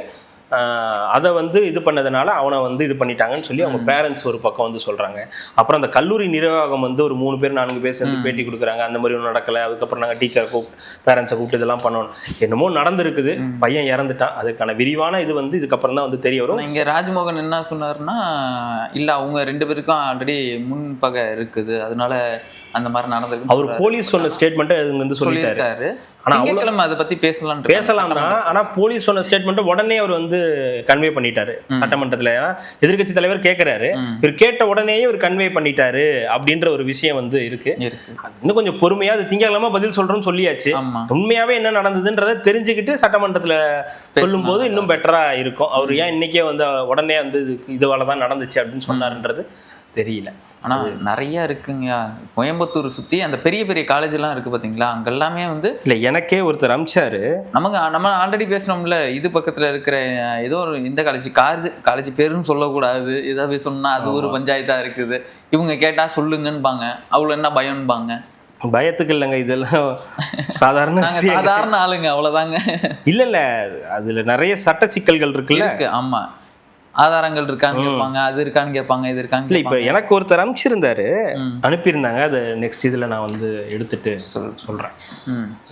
அதை வந்து இது பண்ணதுனால அவனை வந்து இது பண்ணிட்டாங்கன்னு சொல்லி அவங்க பேரண்ட்ஸ் ஒரு பக்கம் வந்து சொல்றாங்க. அப்புறம் அந்த கல்லூரி நிர்வாகம் வந்து ஒரு 3 பேர் 4 பேர் சேர்ந்து பேட்டி கொடுக்குறாங்க, அந்த மாதிரி ஒன்றும் நடக்கலை. அதுக்கப்புறம் நாங்கள் டீச்சரை கூப்பிட்டு பேரண்ட்ஸை கூப்பிட்டு இதெல்லாம் பண்ணணும். என்னமோ நடந்திருக்குது, பையன் இறந்துட்டான். அதுக்கான விரிவான இது வந்து இதுக்கப்புறம் தான் வந்து தெரிய வரும். இங்கே ராஜ்மோகன் என்ன சொன்னார்னா, இல்லை அவங்க 2 பேருக்கும் ஆல்ரெடி முன்பகை இருக்குது, அதனால அந்த மாதிரி நடந்திருக்கு. அவர் போலீஸ் சொன்ன ஸ்டேட்மெண்ட்டை வந்து சொல்லியிருக்காரு. திங்கட்கிழமை அதை பத்தி பேசலாம் தான். ஆனா போலீஸ் சொன்ன ஸ்டேட்மெண்ட் உடனே அவர் வந்து கன்வே பண்ணிட்டாரு சட்டமன்றத்துல. ஏன்னா எதிர்க்கட்சி தலைவர் கேட்கிறாரு, இவர் கேட்ட உடனேயே இவர் கன்வே பண்ணிட்டாரு அப்படின்ற ஒரு விஷயம் வந்து இருக்கு. இன்னும் கொஞ்சம் பொறுமையா அது திங்கட்கிழமை பதில் சொல்றோம்னு சொல்லியாச்சு. உண்மையாவே என்ன நடந்ததுன்றதை தெரிஞ்சுக்கிட்டு சட்டமன்றத்துல சொல்லும் போது இன்னும் பெட்டரா இருக்கும். அவர் ஏன் இன்னைக்கே வந்து உடனே வந்து இதுவாலதான் நடந்துச்சு அப்படின்னு சொன்னாருன்றது தெரியல. ஆனா நிறைய இருக்குங்க. கோயம்புத்தூர் சுத்தி அந்த பெரிய பெரிய காலேஜ் எல்லாம் இருக்கு பாத்தீங்களா, அங்க எல்லாமே வந்து இல்ல எனக்கே ஒருத்தர் அமிச்சாரு. நம்ம ஆல்ரெடி பேசணும்ல, இது பக்கத்துல இருக்கிற ஏதோ ஒரு இந்த காலேஜ் பேருன்னு சொல்லக்கூடாது, ஏதாவது சொன்னா அது ஒரு பஞ்சாயத்தா இருக்குது, இவங்க கேட்டா சொல்லுங்கன்னுபாங்க, அவ்வளவு என்ன பயம்பாங்க. பயத்துக்கு இல்லைங்க, இதெல்லாம் சாதாரண ஆளுங்க, அவ்வளவுதாங்க. இல்ல அதுல நிறைய சட்ட சிக்கல்கள் இருக்குல்ல. ஆமா, ஆதாரங்கள் இருக்கான்னு கேட்பாங்க, அது இருக்கான்னு கேட்பாங்க, இது இருக்கான்னு. இல்ல இப்ப எனக்கு ஒருத்தர் அனுப்பிச்சிருந்தாரு, அனுப்பியிருந்தாங்க. அது நெக்ஸ்ட் இதுல நான் வந்து எடுத்துட்டு சொல்றேன்.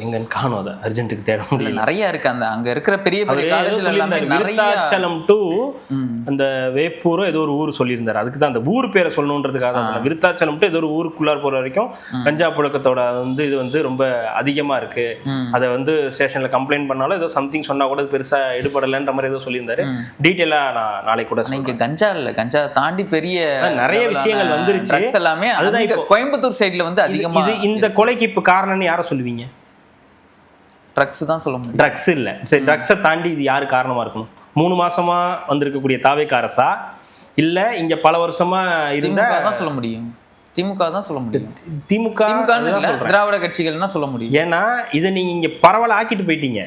எங்கன்னு காணும், அதை அர்ஜென்ட்டுக்கு தேட முடியல. நிறைய இருக்கு அங்க இருக்கிற பெரிய பெரிய காலேஜ்ல எல்லாமே. விருத்தாச்சலம் டு அந்த வேப்பூரோ ஏதோ ஒரு ஊர் சொல்லியிருந்தாரு. அதுக்கு தான் அந்த ஊர் பேரை சொல்லணுன்றதுக்காக. விருத்தாச்சலம் டு ஏதோ ஒரு ஊருக்குள்ளார் போற வரைக்கும் கஞ்சா புழக்கத்தோட வந்து இது வந்து ரொம்ப அதிகமா இருக்கு. அதை வந்து ஸ்டேஷன்ல கம்ப்ளைண்ட் பண்ணாலும் ஏதோ சம்திங் சொன்னா கூட பெருசா எடுபடலைன்ற மாதிரி ஏதோ சொல்லியிருந்தாரு. டீட்டெயிலா நான் கூட நீங்க கஞ்சா இல்ல, கஞ்சா தாண்டி பெரிய நிறைய விஷயங்கள் வந்துருச்சு எல்லாமே. அதுதான் இப்ப கோயம்புத்தூர் சைடுல வந்து அதிகமா. இந்த கொலைக்கு இப்ப காரணம்னு யாரை சொல்லுவீங்க? ட்ரக்ஸ் தான் சொல்ல முடியும். ட்ரக்ஸ் இல்ல, சரி ட்ரக்ஸை தாண்டி இது யாரு காரணமா இருக்கணும்? 3 மாசமா வந்திருக்கக்கூடிய தாவேக்கா அரசா, இல்ல இங்க பல வருஷமா இருந்தா தான் சொல்ல முடியும். திமுக தான் சொல்ல முடியும். திமுக திராவிட கட்சிகள்னா சொல்ல முடியும். ஏன்னா இதை நீங்க இங்க பரவல ஆக்கிட்டு போயிட்டீங்க.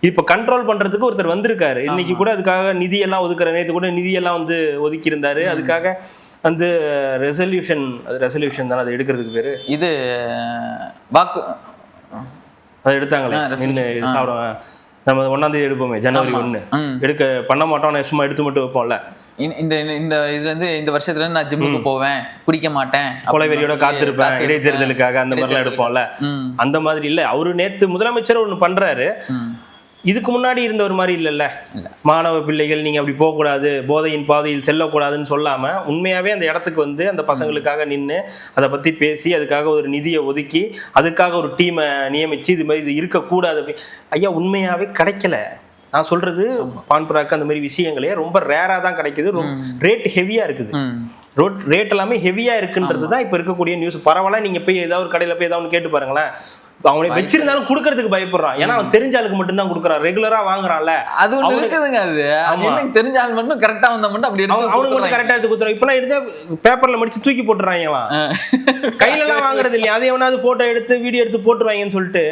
இப்ப கண்ட்ரோல் பண்றதுக்கு ஒருத்தர் வந்திருக்காரு. இன்னைக்கு கூட அதுக்காக நிதி எல்லாம் ஒதுக்குற, நேத்து கூட நிதி எல்லாம் வந்து ஒதுக்கி இருந்தாரு. அதுக்காக வந்து ரெசல்யூஷன் தானே அது எடுக்கிறதுக்கு பேரு. இது வாக்கு அதை எடுத்தாங்களே, நின்று சாப்பிடுவேன் நம்ம 1ஆம் தேதி எடுப்போமே, ஜனவரி 1 எடுக்க பண்ண மாட்டோம், சும்மா எடுத்து மட்டும் வைப்போம்ல. இந்த இதுல இருந்து இந்த வருஷத்துல இருந்து நான் ஜிம்முக்கு போவேன், குடிக்க மாட்டேன், கொலைவெறியோட காத்திருப்பேன் இடைத்தேர்தலுக்காக, அந்த மாதிரிலாம் எடுப்போம்ல. அந்த மாதிரி இல்ல, அவரு நேத்து முதலமைச்சர் ஒண்ணு பண்றாரு. இதுக்கு முன்னாடி இருந்த ஒரு மாதிரி இல்லைல்ல, மாணவ பிள்ளைகள் நீங்க அப்படி போகக்கூடாது, போதையின் பாதையில் செல்லக்கூடாதுன்னு சொல்லாம உண்மையாவே அந்த இடத்துக்கு வந்து அந்த பசங்களுக்காக நின்று அதை பத்தி பேசி அதுக்காக ஒரு நிதியை ஒதுக்கி அதுக்காக ஒரு டீமை நியமிச்சு இது மாதிரி இது இருக்கக்கூடாது. ஐயா உண்மையாவே கிடைக்கல. நான் சொல்றது பான்புராக்கு அந்த மாதிரி விஷயங்களே ரொம்ப ரேரா தான் கிடைக்குது. ரேட் ஹெவியா இருக்குது. ரேட் எல்லாமே ஹெவியா இருக்குன்றது தான் இப்ப இருக்கக்கூடிய நியூஸ். பரவாயில்ல, நீங்க போய் ஏதாவது ஒரு கடையில போய் ஏதாவது கேட்டு பாருங்களேன், அவனை வச்சிருந்தாலும் குடுக்கறதுக்கு பயப்படுறான். ஏன்னா அவன் தெரிஞ்ச ஆளுக்கு மட்டும் தான் குடுக்குறான், ரெகுலரா வாங்குறான்ல. அது ஒண்ணு இருக்குதுங்க. அது தெரிஞ்ச ஆள் மட்டும் கரெக்டா வந்தா மட்டும் அப்படி அவனுக்கு மட்டும் கரெக்டா எடுத்து குடுத்துறான். இப்பெல்லாம் எடுத்து பேப்பர்ல மடிச்சு தூக்கி போட்டுறாங்க. கையில எல்லாம் வாங்குறது இல்லையா, அதை எவனாவது போட்டோ எடுத்து வீடியோ எடுத்து போட்டுருவாங்கன்னு சொல்லிட்டு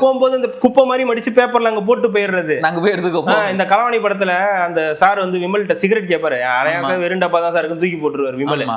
போகும்போது இந்த குப்பை மாதிரி மடிச்சு பேப்பர்ல அங்க போட்டு போயிடுறது. நாங்க போய் எடுத்துக்கோ. இந்த கலவாணி படத்துல அந்த சார் வந்து விமல்கிட்ட சிகரெட் கேட்பாரு, அடையாளம் வெறும் டப்பா தான் சார் தூக்கி போட்டுருவாரு விமல்.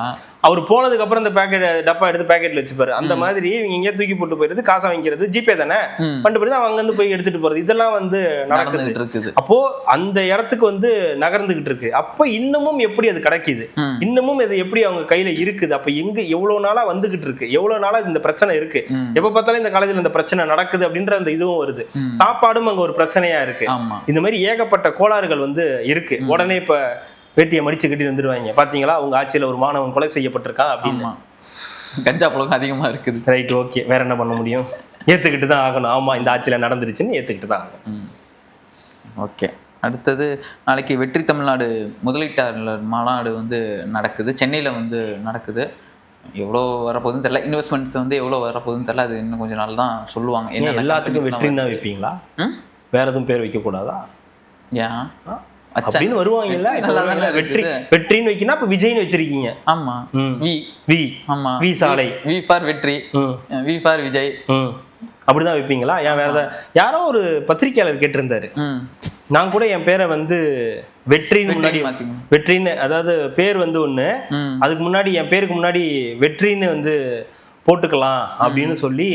அவர் போனதுக்கு அப்புறம் இந்த பேக்கெட் டப்பா எடுத்து பேக்கெட்ல வச்சுப்பாரு. அந்த மாதிரி இவங்க எங்கேயா தூக்கி போட்டு போயிருது, காசை வாங்கிக்கிறது, ஜிபே தானே பண்ணிட்டு போய் அவங்க வந்து போய் எடுத்துட்டு போறது, இதெல்லாம் வந்து நடக்குது. அப்போ அந்த இடத்துக்கு வந்து நகர்ந்துகிட்டு இருக்கு. அப்போ இன்னமும் எப்படி அது கிடைக்குது, இன்னமும் இது எப்படி அவங்க கையில இருக்குது. அப்ப எங்க எவ்வளவு நாளா வந்துகிட்டு இருக்கு, எவ்வளவு நாளா இந்த பிரச்சனை இருக்கு, எப்ப பார்த்தாலும் இந்த காலேஜ்ல இந்த பிரச்சனை நடக்குது அப்படின்ற அந்த இதுவும் வருது. சாப்பாடும் அங்க ஒரு பிரச்சனையா இருக்கு. இந்த மாதிரி ஏகப்பட்ட கோளாறுகள் வந்து இருக்கு. உடனே இப்ப வேட்டியை மடிச்சு கட்டி வந்துருவாங்க, பாத்தீங்களா உங்க ஆட்சியில ஒரு மாணவன் கொலை செய்யப்பட்டிருக்கான் அப்படின்னு. கஞ்சா புழக்கம் அதிகமா இருக்குது. ரைட், ஓகே, வேற என்ன பண்ண முடியும், ஏத்துக்கிட்டு தான் ஆகணும். ஆமா, இந்த ஆட்சியில நடந்துருச்சுன்னு ஏத்துக்கிட்டு தான் ஆகணும். ஓகே, அடுத்தது நாளைக்கு வெற்றி தமிழ்நாடு முதலீட்டாளர் மாநாடு வந்து நடக்குது, சென்னையில் வந்து நடக்குது. எவ்வளோ வரப்போகுதுன்னு தெரியல, இன்வெஸ்ட்மெண்ட்ஸ் வந்து எவ்வளோ வரப்போகுதுன்னு தெரியல. அது இன்னும் கொஞ்சம் நாள் தான் சொல்லுவாங்க. என்ன எல்லாத்துக்கும் வெற்றின்னு தான் வைப்பீங்களா? வேற எதுவும் பேர் வைக்கக்கூடாதா? ஏன் அப்படின்னு வருவாங்கல்ல, வெற்றின்னு வைக்கணும். அப்ப விஜய்னு வச்சிருக்கீங்க. ஆமா, வி ஆமா, வி சாலை, வி ஃபார் வெற்றி, வி ஃபார் விஜய், அப்படிதான் வைப்பீங்களா? ஏன் வேற யாரோ ஒரு பத்திரிகையாளர் கேட்டிருந்தாரு, நான் கூட என் பேரை வந்து வெற்றின்னு முன்னாடி, வெற்றின்னு அதாவது பேர் வந்து ஒண்ணு, அதுக்கு முன்னாடி என் பேருக்கு முன்னாடி வெற்றின்னு வந்து போட்டுக்கலாம் அப்படின்னு சொல்லி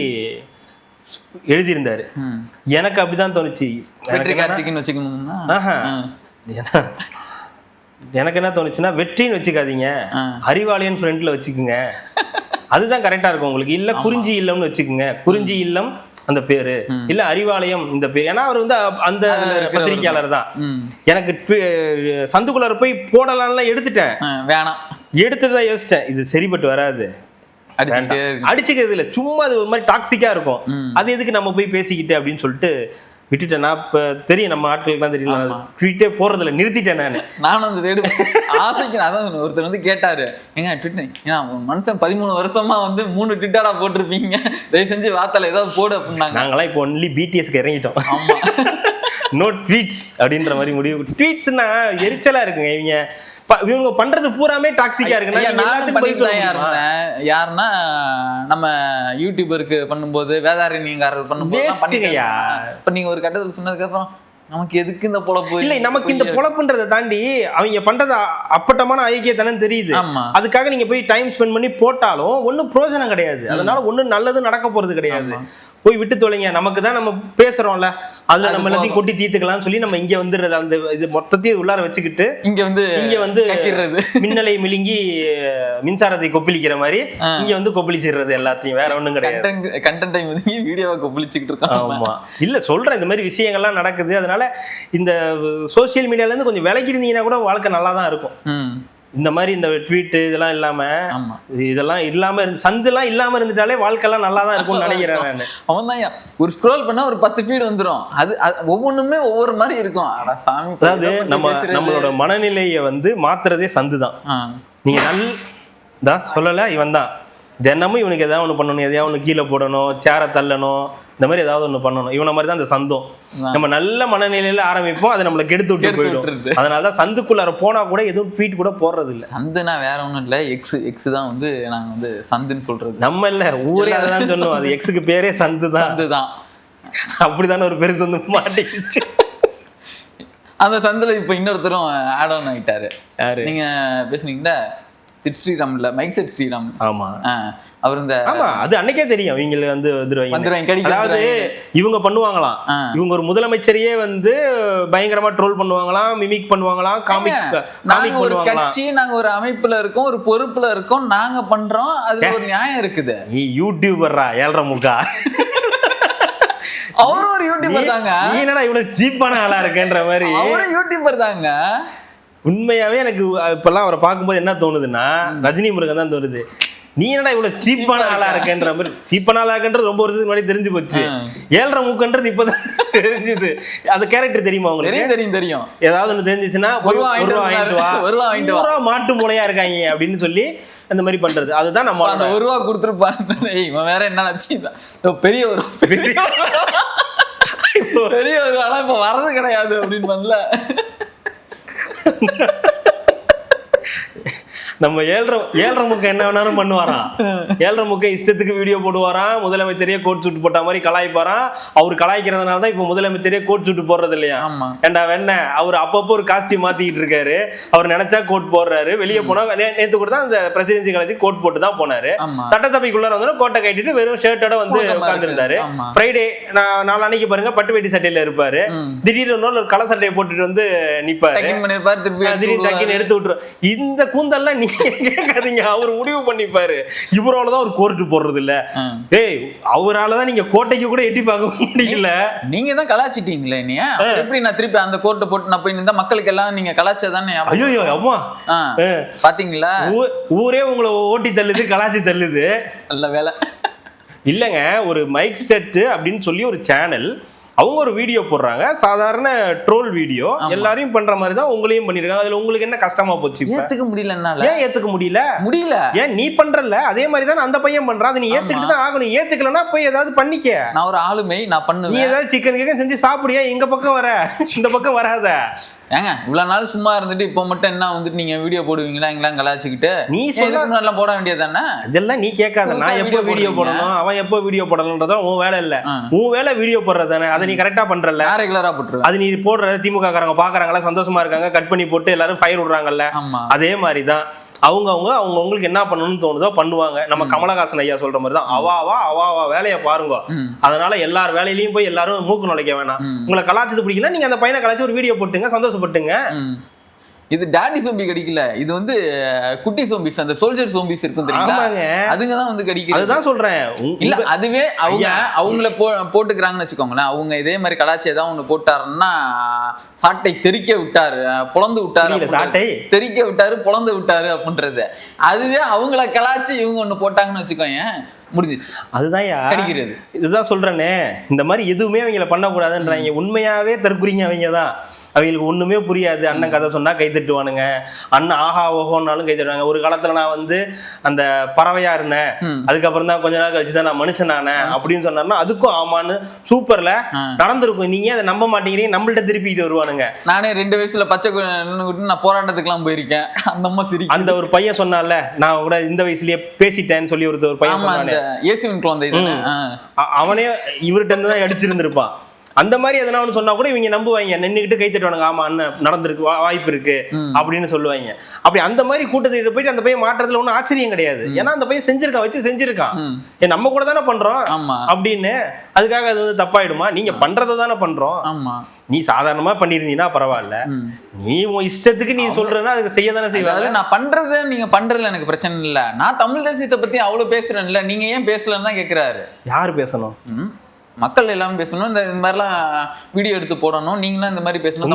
எழுதியிருந்தாரு. எனக்கு அப்படிதான் தோணுச்சு. எனக்கு என்ன தோணுச்சுன்னா, வெற்றின்னு வச்சுக்காதீங்க, அறிவாளியன் ஃப்ரெண்ட்ல வச்சுக்குங்க, அதுதான் கரெக்டா இருக்கும் உங்களுக்கு. இல்ல குறிஞ்சி இல்லம்னு வச்சுக்குங்க, குறிஞ்சி இல்லம் அந்த பேரு, இல்ல அறிவாலயம் இந்த பேர். ஏன்னா அவர் வந்து அந்த பத்திரிகையாளர் தான். எனக்கு சந்துக்குள்ளார போய் போடலாம்ல எடுத்துட்டேன், வேணாம், எடுத்துதான் யோசிச்சேன், இது சரிப்பட்டு வராது, அடிச்சுக்கிறது இல்ல, சும்மா அது ஒரு மாதிரி டாக்ஸிக்கா இருக்கும். அது எதுக்கு நம்ம போய் பேசிக்கிட்டு அப்படின்னு சொல்லிட்டு விட்டுட்டேன். நான் இப்ப தெரியும் நம்ம ஆட்களுக்குலாம் தெரியும், ட்வீட்டே போறதில்ல, நிறுத்திட்டேன் நானும் வந்து தேடு ஆசைக்கு. அதான் ஒருத்தர் வந்து கேட்டாரு, ஏங்க ட்விட் ஏன்னா மனுஷன் 13 வருஷமா வந்து 3 ட்விட்டாடா போட்டிருப்பீங்க, தயவு செஞ்சு வார்த்தையில ஏதாவது போடு அப்படின்னாங்க. நாங்களாம் இப்போ ஒன்லி பிடிஎஸ்க்கு இறங்கிட்டோம். ஆமா, நோ ட்வீட்ஸ் அப்படின்ற மாதிரி முடிவு. ட்வீட்ஸ்னா எரிச்சலா இருக்குங்க. இவங்க பண்றது பூராமே டாக்ஸிக்கா இருக்கு. யாருன்னா நம்ம யூடியூபருக்கு பண்ணும்போது வேதாரண்யங்காரர் பண்ணும்போது இப்ப நீங்க ஒரு கட்டத்தில் சொன்னதுக்கு அப்புறம் நமக்கு எதுக்கு இந்த பொழப்பு இல்ல, நமக்கு இந்த பொழப்புன்றதை தாண்டி அவங்க பண்றது அப்பட்டமான ஐக்கியத்தனம் தெரியுது. அதுக்காக நீங்க போய் டைம் ஸ்பெண்ட் பண்ணி போட்டாலும் ஒன்னும் பிரயோஜனம் கிடையாது. அதனால ஒன்னும் நல்லது நடக்க போறது கிடையாது. போய் விட்டு தொலைங்க, நமக்கு தான் நம்ம பேசுறோம்ல, அதுல நம்ம எல்லாத்தையும் கொட்டி தீர்த்துக்கலாம்னு சொல்லி நம்ம இங்க வந்துடுறது. அந்த இது மொத்தத்தையும் உள்ளார வச்சுக்கிட்டு இங்க வந்து மின்னலை மிழுங்கி மின்சாரத்தை கொப்பளிக்கிற மாதிரி இங்க வந்து கொப்பளிச்சிடுறது எல்லாத்தையும், வேற ஒண்ணும் கிடையாது. கண்டென்ட்டை மிழுங்கி வீடியோவை கொப்பளிச்சுக்கிட்டு இருக்கோம். ஆமா, இல்ல சொல்றேன், இந்த மாதிரி விஷயங்கள்லாம் நடக்குது. அதனால இந்த சோசியல் மீடியால இருந்து கொஞ்சம் விலகி இருந்தீங்கன்னா கூட வாழ்க்கை நல்லா தான் இருக்கும். இந்த மாதிரி இந்த ட்வீட் இதெல்லாம் இல்லாம சந்துலாம் இல்லாம இருந்துட்டாலே வாழ்க்கைலாம் நல்லா தான் இருக்கும்னு நினைக்கிறேன் நான். அவன் தான் ஒரு ஸ்க்ரோல் பண்ணா ஒரு 10 ஃபீட் வந்துடும். அது ஒவ்வொன்றுமே ஒவ்வொரு மாதிரி இருக்கும். அதாவது நம்மளோட மனநிலையை வந்து மாத்துறதே சந்து தான். நீங்க நல்லா சொல்லல, இவன் தான் தினமும் இவனுக்கு எதாவது ஒண்ணு பண்ணணும், எதையாவது ஒண்ணு கீழே போடணும், சேரை தள்ளணும், இந்த மாதிரி ஏதாவது ஒண்ணு பண்ணணும். இவனை மாதிரி தான் அந்த சந்தம். நம்ம நல்ல மனநிலையில ஆரம்பிப்போம், அதை நம்மளை கெடுத்து விட்டு போயிடும். அதனாலதான் சந்துக்குள்ளார போனா கூட எதுவும் ட்வீட் கூட போடுறது இல்ல. சந்துனா வேற ஒண்ணும் இல்ல, எக்ஸ் தான் வந்து நாங்க வந்து சந்துன்னு சொல்றது. நம்ம இல்ல, ஊரே அதான் சொல்லுவோம். அது எக்ஸுக்கு பேரே சந்துதான். அப்படித்தானே ஒரு பெருசு வந்து மாட்டிக்கிச்சு. அந்த சந்துல இப்ப இன்னொருத்தரும் ஆட் ஆன் ஆயிட்டாரு. நீங்க பேசுனீங்களா சிட் ஸ்ரீராம் இல்ல, மைக் செட் ஸ்ரீராம். ஆமா, அவர் இந்த அது அன்னைக்கே தெரியும் இவங்க வந்து வந்துருவாங்க. அதாவது இவங்க பண்ணுவாங்களாம், இவங்க ஒரு முதலமைச்சரையே வந்து பயங்கரமா ட்ரோல் பண்ணுவாங்களாம், மிமிக் பண்ணுவாங்களாம், காமிக் பண்ணுவாங்களாம். கட்சி நாங்க ஒரு அமைப்புல இருக்கோம், ஒரு பொறுப்புல இருக்கோம், நாங்க பண்றோம், அதுல ஒரு நியாயம் இருக்குது. நீ யூடியூபர்ரா ஏழ்ற முக்கா, அவரும் ஒரு யூடியூபர் தாங்க. நீ என்னடா இவ்வளவு சீப்பான ஆளா இருக்கேன்ற மாதிரி. அவரும் யூடியூபர் தாங்க. உண்மையாவே எனக்கு இப்பெல்லாம் அவரை பார்க்கும்போது என்ன தோணுதுன்னா, ரஜினி முருகன் தான் தோணுது. நீ என்னடா இவ்வளவு சீப்பான ஆளா இருக்கன்ற மாதிரி. சீப்பான ஆளா இருக்கன்றது ரொம்ப வருஷத்துக்கு முன்னாடி தெரிஞ்சு போச்சு. ஏழ்ற மூக்கன்றது இப்பதான் தெரிஞ்சுது. அந்த கேரக்டர் தெரியுமா உங்களுக்கு? தெரியும். ஏதாவது ஒண்ணு தெரிஞ்சிச்சுன்னா மாட்டு மூளையா இருக்காங்க அப்படின்னு சொல்லி அந்த மாதிரி பண்றது. அதுதான் நம்ம ₹1 கொடுத்துருப்பான். இவன் வேற என்ன பெரிய ஒரு ஆளா இப்ப வரது கிடையாது அப்படின்னு பண்ணல. நம்ம ஏழ்ற முக்க என்ன வேணாலும் பண்ணுவாராம். ஏழ்ற முக்க இஷ்டத்துக்கு வீடியோ போடுவாராம், முதலமைச்சரையே கோட் சூட்டு போட்ட மாதிரி கலாய்ப்பாராம். அவர் கலாய்க்கிறதுனால தான் இப்ப முதலமைச்சரே கோட் சூட்டு போடுறது இல்லையா? ஏண்டா வேண அவர் அப்பப்போ ஒரு காஸ்டியூம் மாத்திக்கிட்டு இருக்காரு. அவர் நினைச்சா கோட் போடுறாரு. வெளியே போனா நேத்து கூட தான் அந்த பிரசிடென்சி காலேஜ் கோட் போட்டு தான் போனாரு. சட்டசபைக்குள்ளார வந்து கோட்டை கட்டிட்டு வெறும் ஷர்ட்டோட வந்து உட்கார்ந்துருந்தாரு. ஃப்ரைடே நாளைக்கு பாருங்க பட்டு வேட்டி சட்டையில இருப்பாரு. திடீர்னு ஒரு கலர் சட்டையை போட்டுட்டு வந்து நிப்பாரு. திடீர்னு டக்குன்னு எடுத்து விட்டுரு. இந்த கூந்தல்லாம் நீ கேட்காதீங்க, அவர் முடிவு பண்ணிப்பாரு. இவராலதான் ஒரு கோர்ட்டு போடுறது இல்ல. ஏய், அவராலதான் நீங்க கோட்டைக்கு கூட எட்டி பார்க்க முடியல. நீங்க தான் கலாச்சிட்டீங்களே. நீ எப்படி நான் திருப்பி அந்த கோர்ட்டை போட்டு நான் போய் நின்றா மக்களுக்கு எல்லாம் நீங்க கலாச்சதானே? ஐயோ அம்மா, பாத்தீங்களா, ஊரே உங்களை ஓட்டி தள்ளுது, கலாச்சி தள்ளுது. நல்ல வேலை இல்லங்க. ஒரு மைக் செட் அப்படின்னு சொல்லி ஒரு சேனல், அவங்க ஒரு வீடியோ போடுறாங்க, சாதாரண ட்ரோல் வீடியோ, எல்லாரையும் பண்ற மாதிரி தான் உங்களையும் பண்ணிருக்காங்க. அதுல உங்களுக்கு என்ன கஷ்டமா போச்சு? ஏத்துக்க முடியல. ஏன் ஏத்துக்க முடியல? ஏன் நீ பண்றல அதே மாதிரி தான் அந்த பையன் பண்றான். அது நீ ஏத்துக்கிட்டு தான் ஆகணும். ஏத்துக்கலன்னா போய் ஏதாவது பண்ணிக்க. நான் ஒரு ஆளுமை, நான் பண்ணுவேன். நீ ஏதாவது சிக்கன் செஞ்சு சாப்பிடியா? எங்க பக்கம் வர, இந்த பக்கம் வராத. ஏங்க இவ்வளவு நாள் சும்மா இருந்துட்டு இப்போ மட்டும் என்ன வந்துட்டு நீங்க வீடியோ போடுவீங்களா? எங்கெல்லாம் கலாச்சிக்கிட்டு நீ எல்லாம் போட வேண்டியதானே? இதெல்லாம் நீ கேட்காத. நான் எப்போ வீடியோ போடணும், அவன் எப்போ வீடியோ போடணும்ன்றதா உன் வேலை இல்ல. உன் வேலை வீடியோ போடுறதானே. அதை நீ கரெக்டா பண்றல, ரெகுலரா போட்டுருவேன். அது நீ போடுற திமுக காரங்க பாக்குறாங்களா, சந்தோஷமா இருக்காங்க, கட் பண்ணி போட்டு எல்லாரும் ஃபயர் விடுறாங்கல்ல. அதே மாதிரிதான் அவங்களுக்கு என்ன பண்ணணும்னு தோணுதோ பண்ணுவாங்க. நம்ம கமலஹாசன் ஐயா சொல்ற மாதிரி தான், அவாவா வேலையை பாருங்க. அதனால எல்லார் வேலையிலயும் போய் எல்லாரும் மூக்கு நுழைக்க வேணாம். உங்களை கலாச்சது பிடிக்கல, நீங்க அந்த பையனை கலாச்சி ஒரு வீடியோ போட்டுங்க, சந்தோஷப்பட்டுங்க. இது டாடி சோம்பி கடிக்கல, இது வந்து குட்டி சோம்பிஸ், அந்த சோல்ஜர் சோம்பிஸ் இருக்கும் தெரியுங்களா, அதுங்க தான் வந்து கடிக்கிறது. அதுதான் சொல்றேன். இல்ல அதுவே அவங்கள போட்டுக்கிறாங்கன்னு வச்சுக்கோங்களேன். அவங்க இதே மாதிரி கலாச்சி ஏதாவது ஒண்ணு போட்டாருன்னா சாட்டை தெறிக்க விட்டாரு, பொழந்து விட்டாரு, சாட்டை தெறிக்க விட்டாரு, பொழந்து விட்டாரு அப்படின்றது. அதுவே அவங்கள கலாச்சி இவங்க ஒண்ணு போட்டாங்கன்னு வச்சுக்கோங்க, முடிஞ்சிச்சு. அதுதான் கடிக்கிறது. இதுதான் சொல்றேனே, இந்த மாதிரி எதுவுமே அவங்கள பண்ணக்கூடாதுன்றாங்க. உண்மையாவே தற்குறிங்க அவங்க தான். அவங்களுக்கு ஒண்ணுமே புரியாது. அண்ணன் கதை சொன்னா கை தட்டுவானுங்க, அண்ணன் ஆஹா ஓஹோன்னாலும் கை தட்டுவாங்க. ஒரு காலத்துல நான் வந்து அந்த பறவையா இருந்தேன், அதுக்கப்புறம் தான் கொஞ்ச நாள் கழிச்சுதான் நான் மனுஷனானேன் அப்படின்னு சொன்னாருன்னா அதுக்கும் ஆமான்னு சூப்பர்ல நடந்திருக்கும். நீங்க அதை நம்ப மாட்டேங்கிறீங்க, நம்மள்ட்ட திருப்பிட்டு வருவானுங்க. நானே 2 வயசுல பச்சை நான் போராட்டத்துக்கு எல்லாம் போயிருக்கேன். அந்த அம்மா சரி, அந்த ஒரு பையன் சொன்னால நான் கூட இந்த வயசுலயே பேசிட்டேன்னு சொல்லி ஒரு பையன் சொன்னானே, இயேசுவின் குழந்தை, அவனே இவர்கிட்ட இருந்து தான் அடிச்சிருந்திருப்பான். அந்த மாதிரி எதனா ஒன்று சொன்னா கூட இவங்க நம்புவாங்க, நின்றுக்கிட்டு கை தட்டுவானுங்க, ஆமா அண்ணன் நடந்திருக்கு, வாய்ப்பு இருக்கு அப்படின்னு சொல்லுவாங்க. அப்படி அந்த மாதிரி கூட்டத்திட்டு போயிட்டு அந்த பையன் மாற்றத்துல ஒன்றும் ஆச்சரியம் கிடையாது. ஏன்னா அந்த பையன் செஞ்சிருக்கான், நம்ம கூட தானே பண்றோம் அப்படின்னு. அதுக்காக அது வந்து தப்பாயிடுமா? நீங்க பண்றதை தானே பண்றோம். நீ சாதாரணமா பண்ணிருந்தீங்கன்னா பரவாயில்ல, நீ உன் இஷ்டத்துக்கு நீ சொல்றதுன்னா அதுக்கு செய்ய தானே செய்வாங்க. நான் பண்றது நீங்க பண்றதுல எனக்கு பிரச்சனை இல்ல, நான் தமிழ் தேசியத்தை பத்தி அவ்வளவு பேசுறேன்ல, நீங்க ஏன் பேசலன்னு தான் கேக்குறாரு. யாரு பேசணும்? மக்கள் எல்லாமே பேசணும், இந்த மாதிரிலாம் வீடியோ எடுத்து போடணும், நீங்களும் இந்த மாதிரி பேசணும்.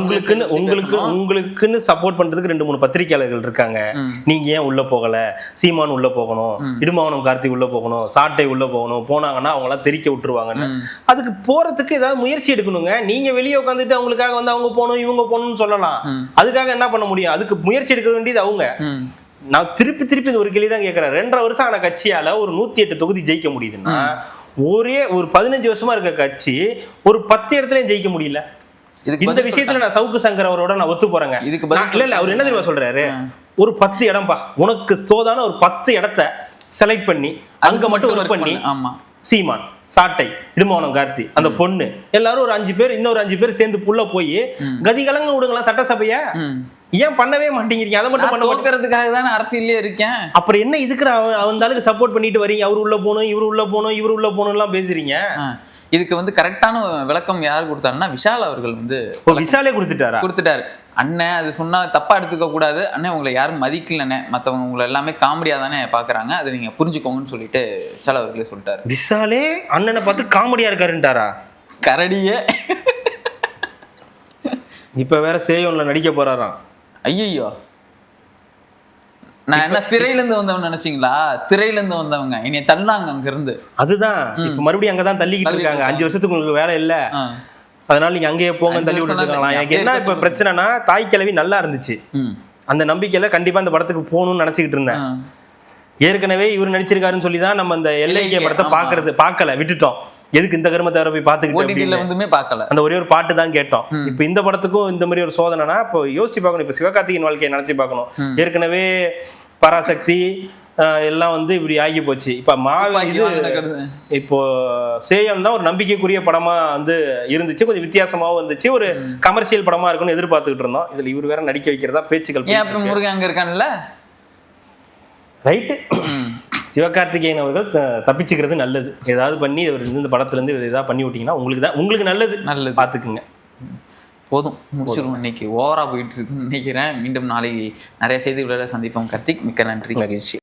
உங்களுக்குன்னு சப்போர்ட் பண்றதுக்கு 2-3 பத்திரிகையாளர்கள் இருக்காங்க. நீங்க ஏன் உள்ள போகல? சீமான் உள்ள போகணும், இடுமாவனம் கார்த்திக் உள்ள போகணும், சாட்டை உள்ள போகணும், போனாங்கன்னா அவங்க எல்லாம் தெரிக்க விட்டுருவாங்கன்னு. அதுக்கு போறதுக்கு ஏதாவது முயற்சி எடுக்கணுங்க. நீங்க வெளியே உட்காந்துட்டு அவங்களுக்காக வந்து அவங்க போகணும் இவங்க போகணும்னு சொல்லலாம். அதுக்காக என்ன பண்ண முடியும்? அதுக்கு முயற்சி எடுக்க வேண்டியது அவங்க. நான் திருப்பி ஒரு கேள்விதான் கேட்கிறேன். 2.5 வருஷம் ஆன கட்சியால ஒரு 108 தொகுதி ஜெயிக்க முடியுதுன்னா, ஒரு 15 வருஷமா இருக்க கட்சி ஒரு 10 இடத்துலயும் ஜெயிக்க முடியல. இந்த விஷயத்துல நான் சவுக்கு சங்கர் அவரோட நான் ஒத்து போறேங்க. இல்ல அவர் என்ன தெரியுமா சொல்றாரு, ஒரு 10 இடம்பா உனக்கு தோதான ஒரு 10 இடத்தை செலக்ட் பண்ணி அங்க மட்டும் ஒர்க் பண்ணி, சீமான், சாட்டை, இடுமாவனம் கார்த்தி, அந்த பொண்ணு எல்லாரும் ஒரு 5 பேர், இன்னொரு 5 பேர் சேர்ந்து புள்ள போய் கதிகலங்க விடுங்களா சட்டசபைய. ஏன் பண்ணவே மாட்டேங்கிறீங்க? அதை மட்டும் பண்ண தானே அரசியலே இருக்கேன். அப்புறம் என்ன இதுக்கு அவனுக்கு சப்போர்ட் பண்ணிட்டு வரீங்க? அவரு உள்ள போகணும், இவரு உள்ள போகணும், இவரு உள்ள போகணும் எல்லாம் பேசுறீங்க. இதுக்கு வந்து கரெக்டான விளக்கம் யார் கொடுத்தாருன்னா விஷால் அவர்கள் வந்து. விஷாலே கொடுத்துட்டாரு. அண்ணன் அது சொன்னா தப்பா எடுத்துக்க கூடாது, அண்ணன் உங்களை யாரும் மதிக்கலண்ணே, மற்றவங்க உங்களை எல்லாமே காமெடியா தானே பாக்குறாங்க, அதை நீங்க புரிஞ்சுக்கோங்கன்னு சொல்லிட்டு விஷால் அவர்களே சொல்லிட்டாரு. விஷாலே அண்ணனை பார்த்து காமெடியா இருக்காருன்ட்டாரா? கரடியே இப்ப வேற சேயோன்ல நடிக்க போறாராம். ஐயோ, நான் என்ன சிறையில இருந்து வந்தவன் நினைச்சீங்களா? திரையில இருந்து வந்தவங்க என்னைய தள்ளாங்க அங்க இருந்து. அதுதான் இப்ப மறுபடியும் அங்கதான் தள்ளிக்கிட்டு இருக்காங்க. 5 வருஷத்துக்கு உங்களுக்கு வேலை இல்ல, அதனால நீங்க அங்கேயே போங்க தள்ளி விட்டுருக்காங்களா? எனக்கு என்ன இப்ப பிரச்சனைனா, தாய் கிழவி நல்லா இருந்துச்சு, அந்த நம்பிக்கையில கண்டிப்பா அந்த படத்துக்கு போகணும்னு நினைச்சுக்கிட்டு இருந்தேன். ஏற்கனவே இவர் நடிச்சிருக்காருன்னு சொல்லிதான் நம்ம அந்த எல்ஐகே படத்தை பார்க்கல, விட்டுட்டோம். எதுக்கு இந்த கருமத்தை வர போய் பார்த்துக்கிட்டு அந்த ஒரே ஒரு பாட்டு தான் கேட்டோம். இப்ப இந்த படத்துக்கும் இந்த மாதிரி ஒரு சோதனைனா இப்போ யோசிச்சு பார்க்கணும். இப்ப சிவகார்த்திகேயன் வாழ்க்கையை நினைச்சு பார்க்கணும். ஏற்கனவே பராசக்தி எல்லாம் வந்து இப்படி ஆகி போச்சு. இப்ப இப்போ சேயம் தான் ஒரு நம்பிக்கைக்குரிய படமா வந்து இருந்துச்சு, கொஞ்சம் வித்தியாசமாவும் இருந்துச்சு, ஒரு கமர்ஷியல் படமா இருக்கும்னு எதிர்பார்த்துக்கிட்டு இருந்தோம். இதுல இவர் வேற நடிக்க வைக்கிறதா பேச்சுக்கள். முருகன் அங்க இருக்கான்ல, ரைட்டு. சிவகார்த்திகேயன் அவர்கள் தப்பிச்சுக்கிறது நல்லது. ஏதாவது பண்ணி இந்த படத்துல இருந்து ஏதாவது பண்ணி விட்டீங்கன்னா உங்களுக்கு நல்லது பாத்துக்குங்க. போதும், முடிச்சிருவோம். இன்னைக்கு ஓவரா போயிட்டு இருக்குன்னு நினைக்கிறேன். மீண்டும் நாளைக்கு நிறைய செய்திகளோட சந்திப்போம். கார்த்திக், மிக்க நன்றி. மகிழ்ச்சி.